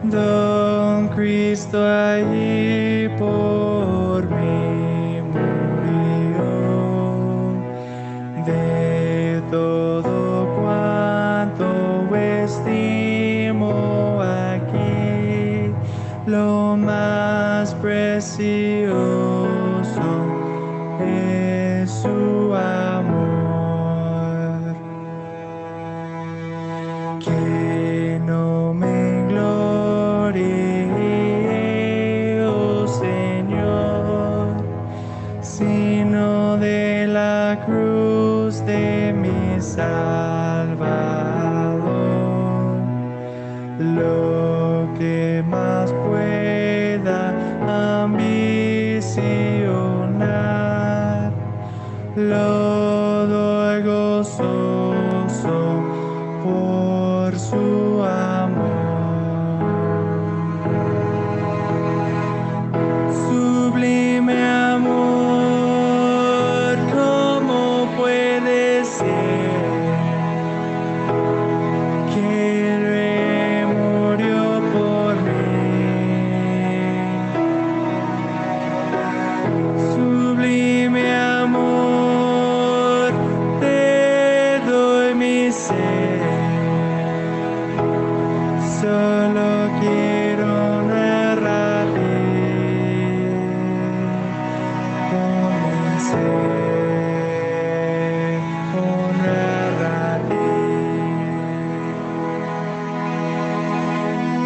don Cristo allí por mí murió. De todo cuanto estimo aquí, lo más precioso es su amor. Que no me englobes Salvador, lo que más pueda ambicionar, lo doy gozoso por su amor. Sublime amor, ¿cómo puede ser que el Rey murió por mí? Sublime amor, te doy mi ser. Solo quiero narrarte con mi ser, honrarte.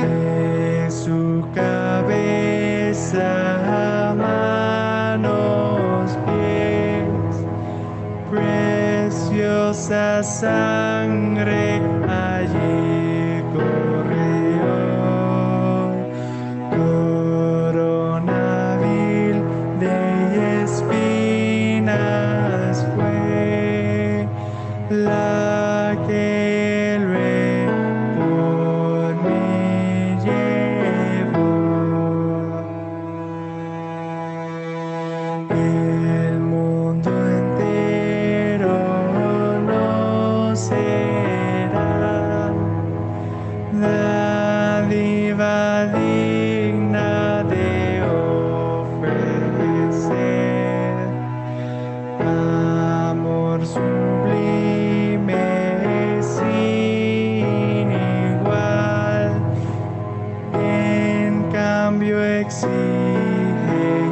De su cabeza a manos, pies, preciosa sangre allí corrió. Corona vil de espinas fue la que el Rey por mí llevó. El mundo entero no será dádiva digna de ofrecer amor sublime sin igual. En cambio exige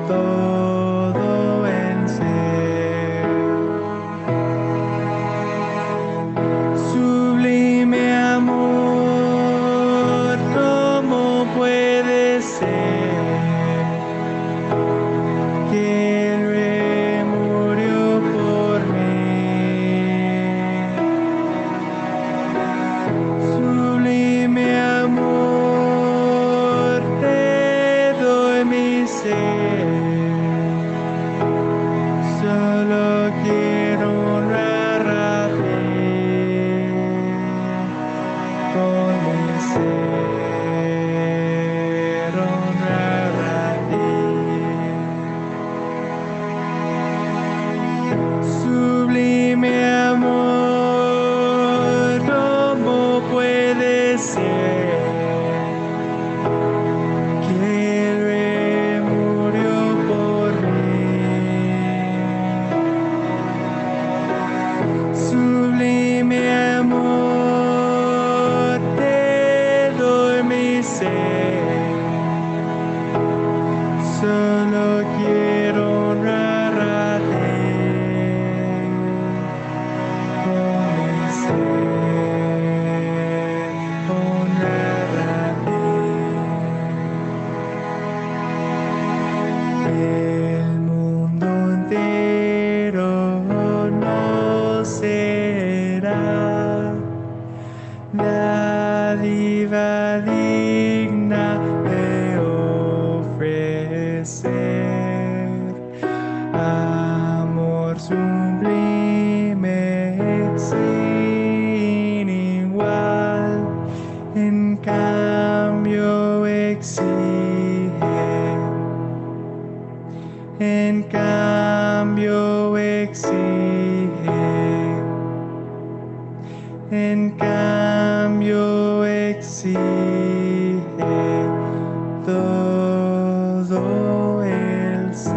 todo el ser. Sublime amor, ¿cómo puede ser que el Rey murió por mí? Sublime amor, te doy mi ser. Solo quiero honrarte con mi ser, honrarte. Sublime amor, ¿cómo puede ser que el Rey murió por mí? Sublime amor, te doy mi ser. Solo quiero honrarte con mi ser, honrarte. El mundo entero no será dádiva digna de ofrecer amor sublime sin igual. En cambio exige, en cambio exige, en cambio exige todo el ser.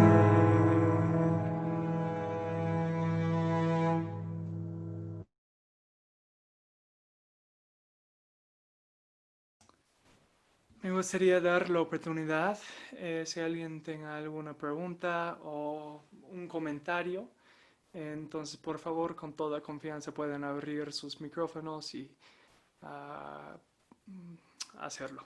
Me gustaría dar la oportunidad, si alguien tenga alguna pregunta o un comentario, entonces por favor con toda confianza pueden abrir sus micrófonos y hacerlo.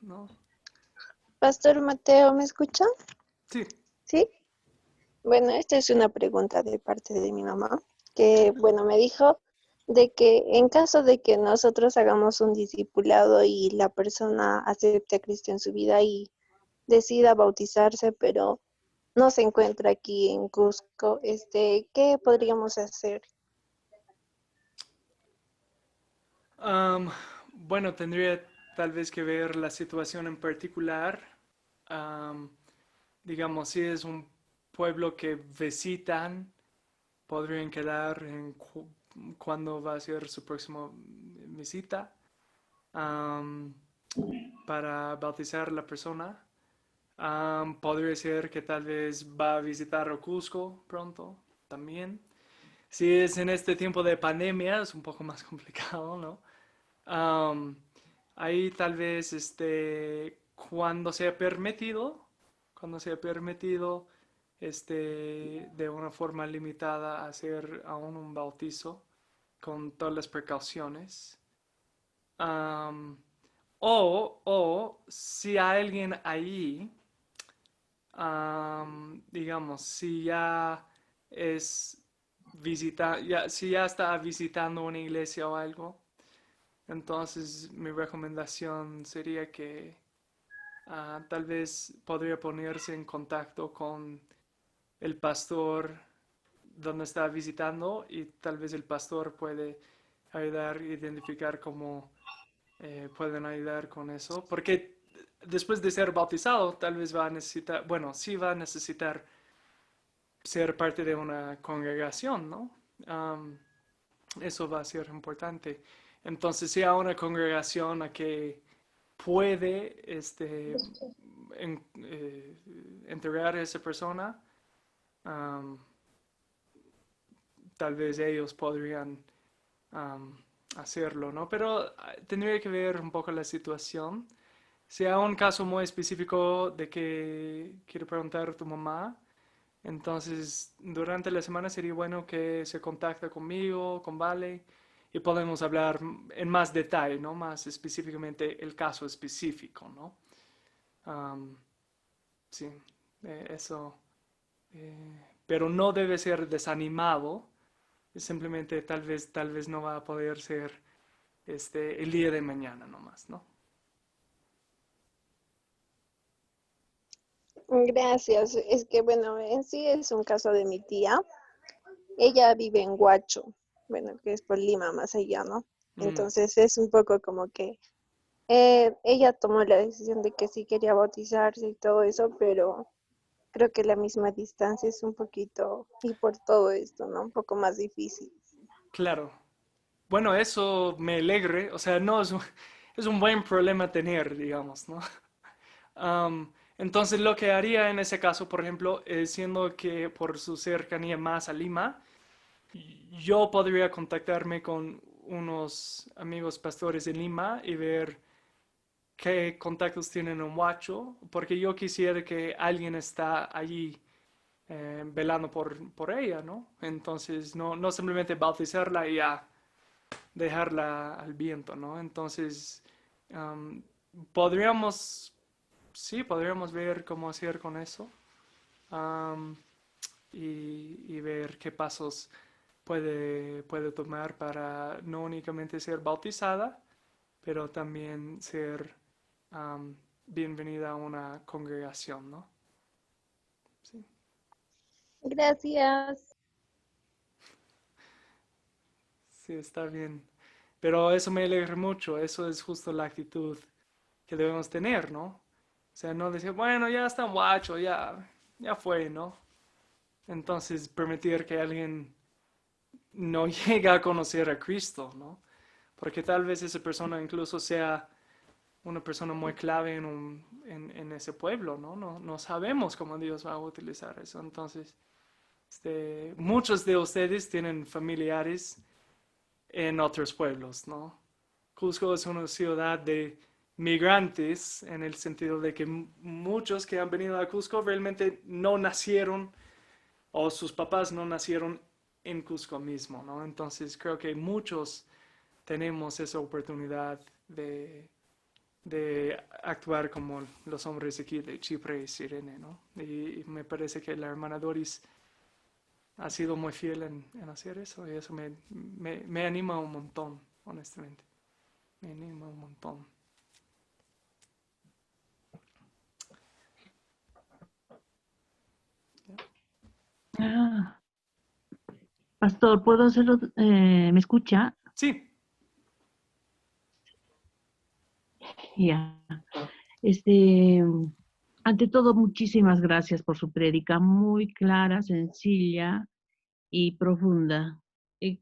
¿no? Pastor Mateo, ¿me escucha? Sí. Sí. Bueno, esta es una pregunta de parte de mi mamá, que, bueno, me dijo de que en caso de que nosotros hagamos un discipulado y la persona acepte a Cristo en su vida y decida bautizarse, pero no se encuentra aquí en Cusco, ¿qué podríamos hacer? Am, bueno, tendría tal vez que ver la situación en particular. Am, digamos, si es un pueblo que visitan, podrían quedar en cuándo va a ser su próxima visita am, para bautizar a la persona. Podría ser que tal vez va a visitar a Cusco pronto también. Si es en este tiempo de pandemia, es un poco más complicado, ¿no? Am, ahí tal vez cuando sea permitido, de una forma limitada hacer aún un bautizo con todas las precauciones. Am, o si hay alguien ahí, digamos, si ya es si ya está visitando una iglesia o algo, entonces mi recomendación sería que tal vez podría ponerse en contacto con el pastor donde está visitando y tal vez el pastor puede ayudar a identificar cómo pueden ayudar con eso. Porque después de ser bautizado, tal vez va a necesitar, bueno, sí va a necesitar ser parte de una congregación, ¿no? Um, eso va a ser importante. Entonces, si hay una congregación a que puede entregar a esa persona, um, tal vez ellos podrían um, hacerlo, ¿no? Pero tendría que ver un poco la situación. Si hay un caso muy específico de que quiero preguntar a tu mamá, entonces durante la semana sería bueno que se contacte conmigo, con Vale, y podemos hablar en más detalle, ¿no? Más específicamente el caso específico, ¿no? Um, sí, eso. Pero no debe ser desanimado. Simplemente tal vez no va a poder ser el día de mañana nomás, ¿no? Gracias. Es que, bueno, en sí es un caso de mi tía. Ella vive en Huacho, bueno, que es por Lima, más allá, ¿no? Mm, Entonces es un poco como que ella tomó la decisión de que sí quería bautizarse y todo eso, pero creo que la misma distancia es un poquito, y por todo esto, ¿no? Un poco más difícil. claro. Bueno, eso me alegre. O sea, no es un buen problema tener, digamos, ¿no? Entonces lo que haría en ese caso, por ejemplo, siendo que por su cercanía más a Lima, yo podría contactarme con unos amigos pastores de Lima y ver qué contactos tienen en Huacho, porque yo quisiera que alguien está allí velando por ella, ¿no? Entonces, no simplemente bautizarla y ya dejarla al viento, ¿no? Entonces, um, podríamos, sí, podríamos ver cómo hacer con eso um, y ver qué pasos puede tomar para no únicamente ser bautizada, pero también ser um, bienvenida a una congregación, ¿no? Sí. Gracias. Sí, está bien. Pero eso me alegra mucho, eso es justo la actitud que debemos tener, ¿no? O sea, no decir, bueno, ya está guacho, ya fue, ¿no? Entonces, permitir que alguien no llegue a conocer a Cristo, ¿no? Porque tal vez esa persona incluso sea una persona muy clave en ese pueblo, ¿no? No sabemos cómo Dios va a utilizar eso. Entonces, muchos de ustedes tienen familiares en otros pueblos, ¿no? Cusco es una ciudad de migrantes en el sentido de que muchos que han venido a Cusco realmente no nacieron o sus papás no nacieron en Cusco mismo, ¿no? Entonces creo que muchos tenemos esa oportunidad de actuar como los hombres aquí de Chipre y Cirene, ¿no? Y me parece que la hermana Doris ha sido muy fiel en hacer eso, y eso me anima un montón, honestamente. Me anima un montón. Ah, pastor, ¿puedo hacerlo? ¿Me escucha? Sí. Ya. Este, ante todo, muchísimas gracias por su prédica, muy clara, sencilla y profunda.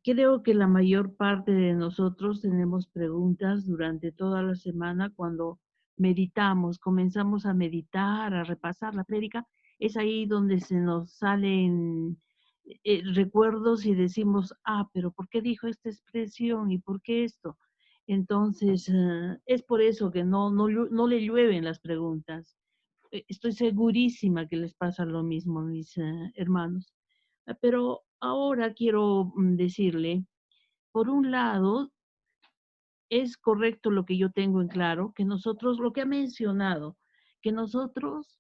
Creo que la mayor parte de nosotros tenemos preguntas durante toda la semana cuando meditamos, comenzamos a meditar, a repasar la prédica. Es ahí donde se nos salen recuerdos y decimos, pero ¿por qué dijo esta expresión y por qué esto? Entonces, es por eso que no le llueven las preguntas. Estoy segurísima que les pasa lo mismo a mis hermanos. Pero ahora quiero decirle, por un lado, es correcto lo que yo tengo en claro, que nosotros, lo que ha mencionado, que nosotros,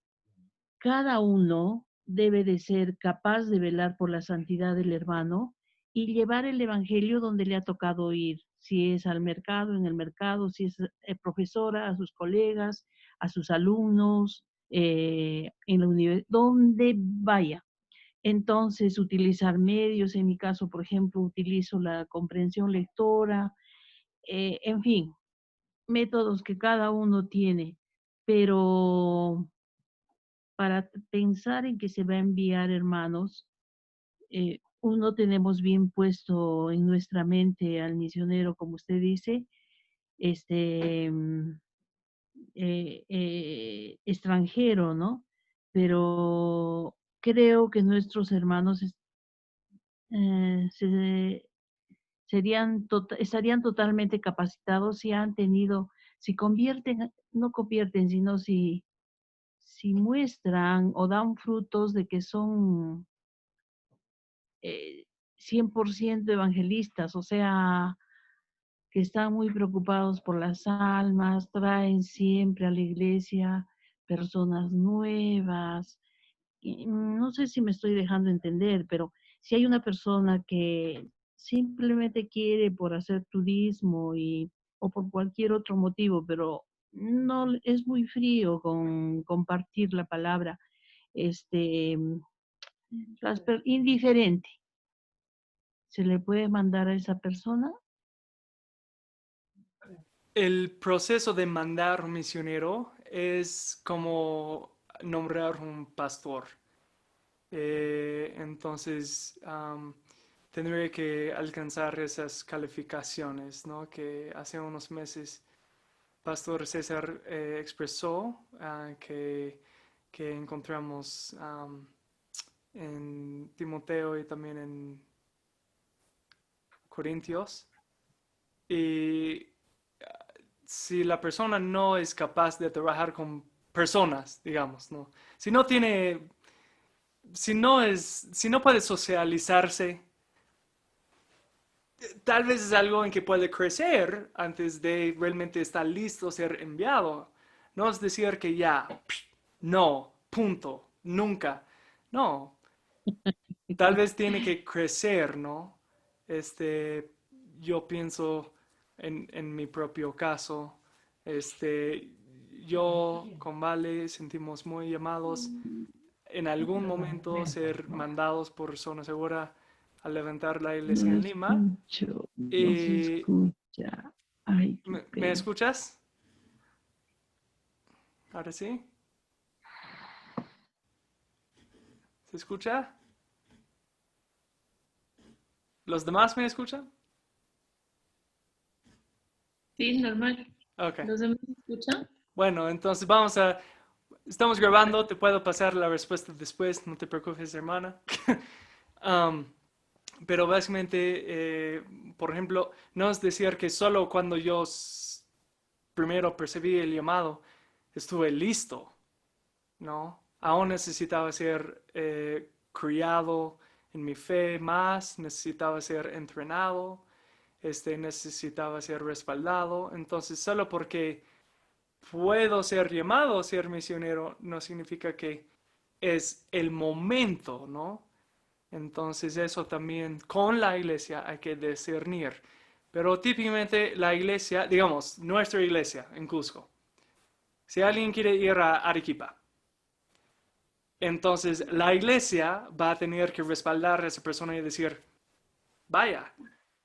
cada uno debe de ser capaz de velar por la santidad del hermano y llevar el evangelio donde le ha tocado ir, si es al mercado, en el mercado, si es profesora, a sus colegas, a sus alumnos, en la universidad, donde vaya. Entonces, utilizar medios, en mi caso, por ejemplo, utilizo la comprensión lectora, en fin, métodos que cada uno tiene, pero para pensar en que se va a enviar, hermanos, uno tenemos bien puesto en nuestra mente al misionero, como usted dice, este extranjero, ¿no? Pero creo que nuestros hermanos se estarían totalmente capacitados si han tenido, si convierten, no convierten, sino si muestran o dan frutos de que son 100% evangelistas, o sea, que están muy preocupados por las almas, traen siempre a la iglesia personas nuevas. Y no sé si me estoy dejando entender, pero si hay una persona que simplemente quiere por hacer turismo o por cualquier otro motivo, pero no es muy frío con compartir la palabra, este, indiferente, ¿se le puede mandar a esa persona? El proceso de mandar un misionero es como nombrar un pastor. Entonces, tendría que alcanzar esas calificaciones, ¿no? Que hace unos meses Pastor César expresó que encontramos en Timoteo y también en Corintios. Y si la persona no es capaz de trabajar con personas, digamos, ¿no? Si no tiene, si no puede socializarse, tal vez es algo en que puede crecer antes de realmente estar listo a ser enviado. No es decir que ya, no, punto, nunca. No, tal vez tiene que crecer, ¿no? Este, yo pienso en mi propio caso, yo con Vale sentimos muy llamados en algún momento ser mandados por Zona Segura a levantar la iglesia No en Lima. escucho, no se Y, escucha. Ay, qué ¿me pena. escuchas? Ahora sí. ¿Se escucha? ¿Los demás me escuchan? Sí, normal. Ok. ¿Los demás me escuchan? Bueno, entonces estamos grabando, te puedo pasar la respuesta después, no te preocupes, hermana. Um, pero básicamente, por ejemplo, no es decir que solo cuando yo primero percibí el llamado, estuve listo, ¿no? Aún necesitaba ser criado en mi fe más, necesitaba ser entrenado, necesitaba ser respaldado. Entonces, solo porque puedo ser llamado a ser misionero, no significa que es el momento, ¿no? Entonces eso también con la iglesia hay que discernir. Pero típicamente la iglesia, digamos, nuestra iglesia en Cusco, si alguien quiere ir a Arequipa, entonces la iglesia va a tener que respaldar a esa persona y decir, vaya.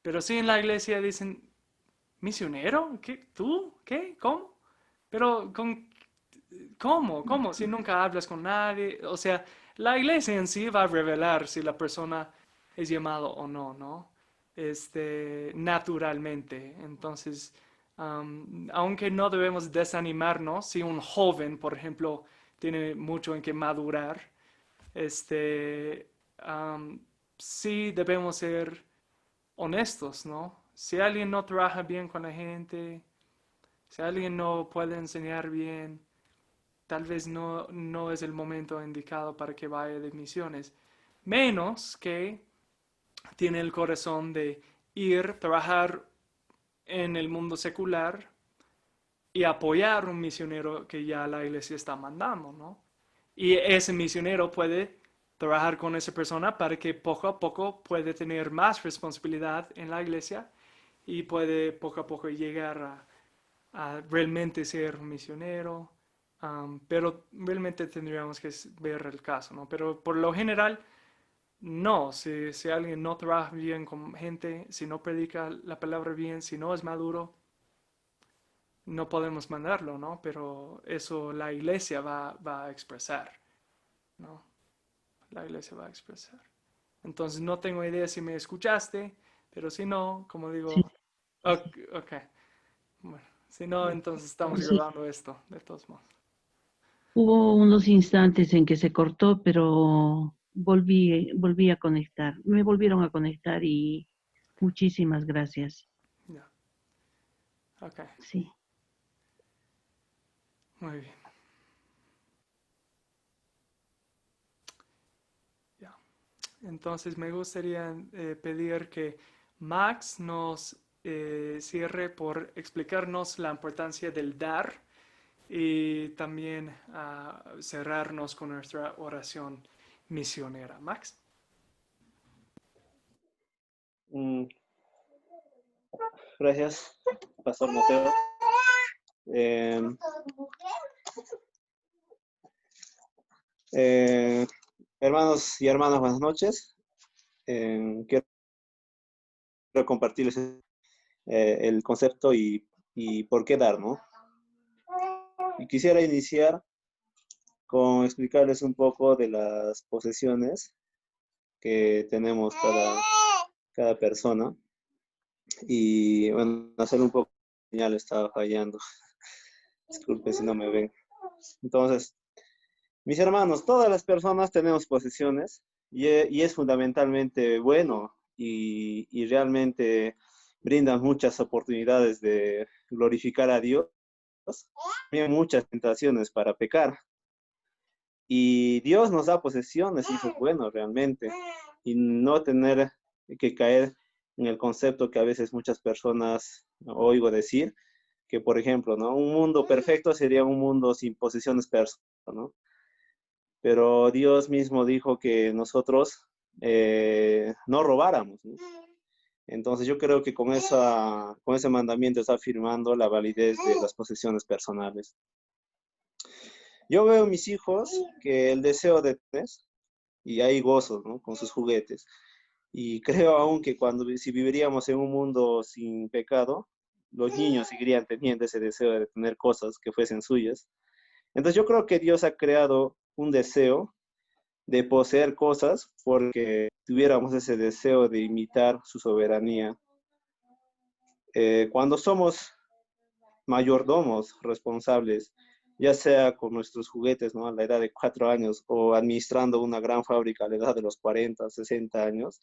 Pero si en la iglesia dicen, ¿misionero? ¿Qué? ¿Tú? ¿Qué? ¿Cómo? Pero ¿cómo? ¿Cómo? Si nunca hablas con nadie. O sea, la iglesia en sí va a revelar si la persona es llamado o no, ¿no? Naturalmente. Entonces, aunque no debemos desanimarnos, si un joven, por ejemplo, tiene mucho en que madurar, sí debemos ser honestos, ¿no? Si alguien no trabaja bien con la gente, si alguien no puede enseñar bien, tal vez no es el momento indicado para que vaya de misiones. Menos que tiene el corazón de ir, trabajar en el mundo secular y apoyar un misionero que ya la iglesia está mandando, ¿no? Y ese misionero puede trabajar con esa persona para que poco a poco puede tener más responsabilidad en la iglesia y puede poco a poco llegar a realmente ser un misionero. Pero realmente tendríamos que ver el caso, ¿no? Pero por lo general, no. Si alguien no trabaja bien con gente, si no predica la palabra bien, si no es maduro, no podemos mandarlo, ¿no? Pero eso la iglesia va a expresar, ¿no? La iglesia va a expresar. Entonces no tengo idea si me escuchaste, pero si no, como Sí, digo, ok. Bueno, si no, entonces estamos sí. grabando esto, de todos modos. Hubo unos instantes en que se cortó, pero volví a conectar. Me volvieron a conectar y muchísimas gracias. Ya, ok, Sí. muy bien. Ya. Entonces me gustaría pedir que Max nos cierre por explicarnos la importancia del dar y también cerrarnos con nuestra oración misionera. Max. Mm, Gracias, Pastor Mateo. Eh, Hermanos y hermanas, buenas noches. Quiero compartirles el concepto y por qué dar, ¿no? Y quisiera iniciar con explicarles un poco de las posesiones que tenemos cada persona. Y bueno, hacer un poco de señal estaba fallando. Disculpe si no me ven. Entonces, mis hermanos, todas las personas tenemos posesiones y es fundamentalmente bueno y realmente brinda muchas oportunidades de glorificar a Dios. Hay muchas tentaciones para pecar. Y Dios nos da posesiones y eso es bueno realmente. Y no tener que caer en el concepto que a veces muchas personas oigo decir, que por ejemplo, ¿no? Un mundo perfecto sería un mundo sin posesiones personales, ¿no? Pero Dios mismo dijo que nosotros no robáramos, ¿no? Entonces yo creo que con ese mandamiento está afirmando la validez de las posesiones personales. Yo veo a mis hijos que el deseo de tener, y hay gozos, ¿no? Con sus juguetes. Y creo aún que si viviríamos en un mundo sin pecado, los niños seguirían teniendo ese deseo de tener cosas que fuesen suyas. Entonces yo creo que Dios ha creado un deseo de poseer cosas porque tuviéramos ese deseo de imitar su soberanía. Cuando somos mayordomos responsables, ya sea con nuestros juguetes, ¿no? A la edad de 4 años o administrando una gran fábrica a la edad de los 40, 60 años,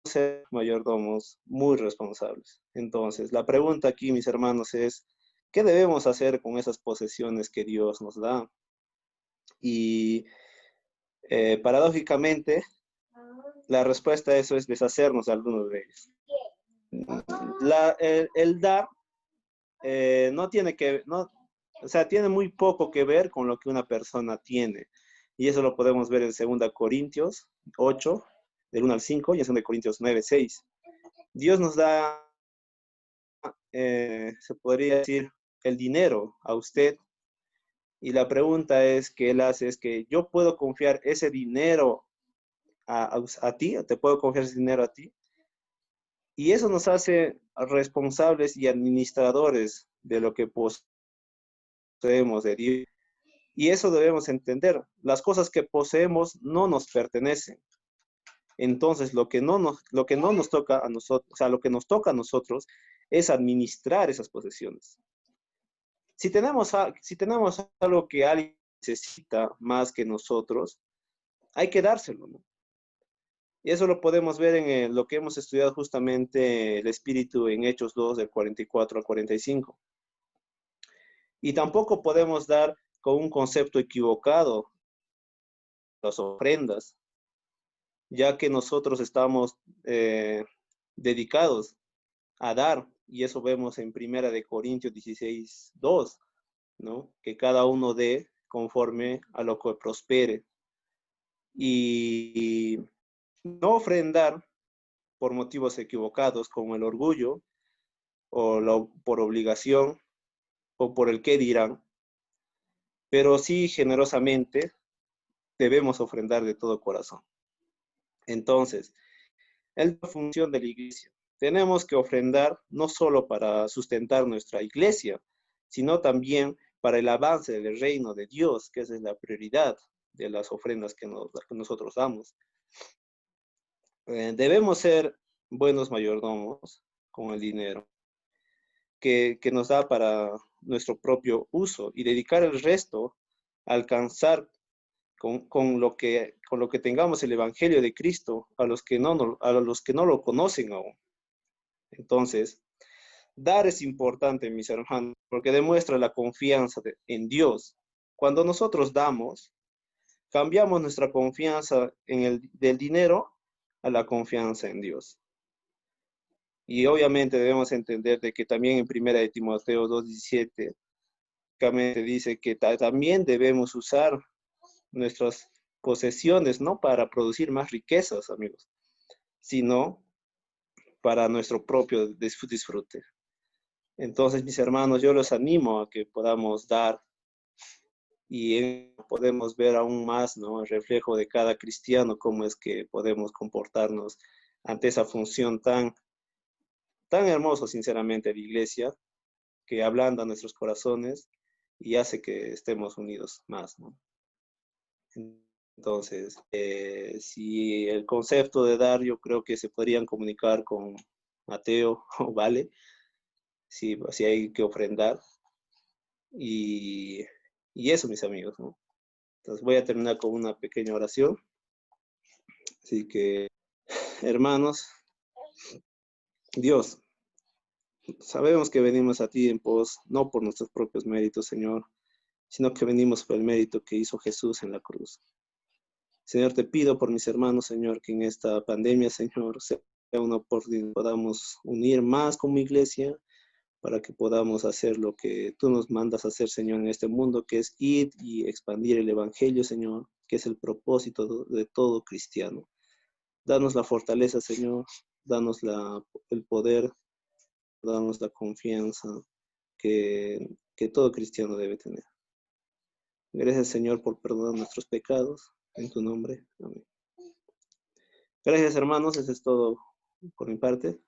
ser mayordomos muy responsables. Entonces, la pregunta aquí, mis hermanos, es, ¿qué debemos hacer con esas posesiones que Dios nos da? Y paradójicamente, la respuesta a eso es deshacernos de algunos de ellos. El dar no O sea, tiene muy poco que ver con lo que una persona tiene. Y eso lo podemos ver en 2 Corintios 8, del 1 al 5, y en 2 Corintios 9, 6. Dios nos da, se podría decir, el dinero a usted. Y la pregunta es que él hace es que yo puedo confiar ese dinero a ti, te puedo confiar ese dinero a ti. Y eso nos hace responsables y administradores de lo que poseemos de Dios. Y eso debemos entender. Las cosas que poseemos no nos pertenecen. Entonces, lo que no nos toca a nosotros, o sea, lo que nos toca a nosotros es administrar esas posesiones. Si tenemos algo que alguien necesita más que nosotros, hay que dárselo, ¿no? Y eso lo podemos ver en lo que hemos estudiado justamente el Espíritu en Hechos 2, del 44 al 45. Y tampoco podemos dar con un concepto equivocado las ofrendas, ya que nosotros estamos dedicados a dar, y eso vemos en 1 Corintios 16, 2, ¿no? Que cada uno dé conforme a lo que prospere. Y no ofrendar por motivos equivocados, como el orgullo, o por obligación, o por el qué dirán, pero sí generosamente debemos ofrendar de todo corazón. Entonces, es la función de la iglesia. Tenemos que ofrendar no solo para sustentar nuestra iglesia, sino también para el avance del reino de Dios, que esa es la prioridad de las ofrendas que nosotros damos. Debemos ser buenos mayordomos con el dinero que nos da para nuestro propio uso y dedicar el resto a alcanzar con lo que tengamos el Evangelio de Cristo a los que no lo conocen aún. Entonces, dar es importante, mis hermanos, porque demuestra la confianza en Dios. Cuando nosotros damos, cambiamos nuestra confianza del dinero a la confianza en Dios. Y obviamente debemos entender de que también en 1 Timoteo 2:17, dice que también debemos usar nuestras posesiones, no para producir más riquezas, amigos, sino para nuestro propio disfrute. Entonces, mis hermanos, yo los animo a que podamos dar y podemos ver aún más, ¿no?, el reflejo de cada cristiano, cómo es que podemos comportarnos ante esa función tan hermosa, sinceramente, de la iglesia, que ablanda nuestros corazones y hace que estemos unidos más, ¿no? Entonces, si el concepto de dar, yo creo que se podrían comunicar con Mateo o Vale, si hay que ofrendar. Y eso, mis amigos, ¿no? Entonces voy a terminar con una pequeña oración. Así que, hermanos, Dios, sabemos que venimos a ti en pos, no por nuestros propios méritos, Señor, sino que venimos por el mérito que hizo Jesús en la cruz. Señor, te pido por mis hermanos, Señor, que en esta pandemia, Señor, sea una oportunidad, podamos unir más como iglesia para que podamos hacer lo que tú nos mandas a hacer, Señor, en este mundo, que es ir y expandir el Evangelio, Señor, que es el propósito de todo cristiano. Danos la fortaleza, Señor, danos el poder, danos la confianza que todo cristiano debe tener. Gracias, Señor, por perdonar nuestros pecados. En tu nombre. Amén. Gracias, hermanos. Eso es todo por mi parte.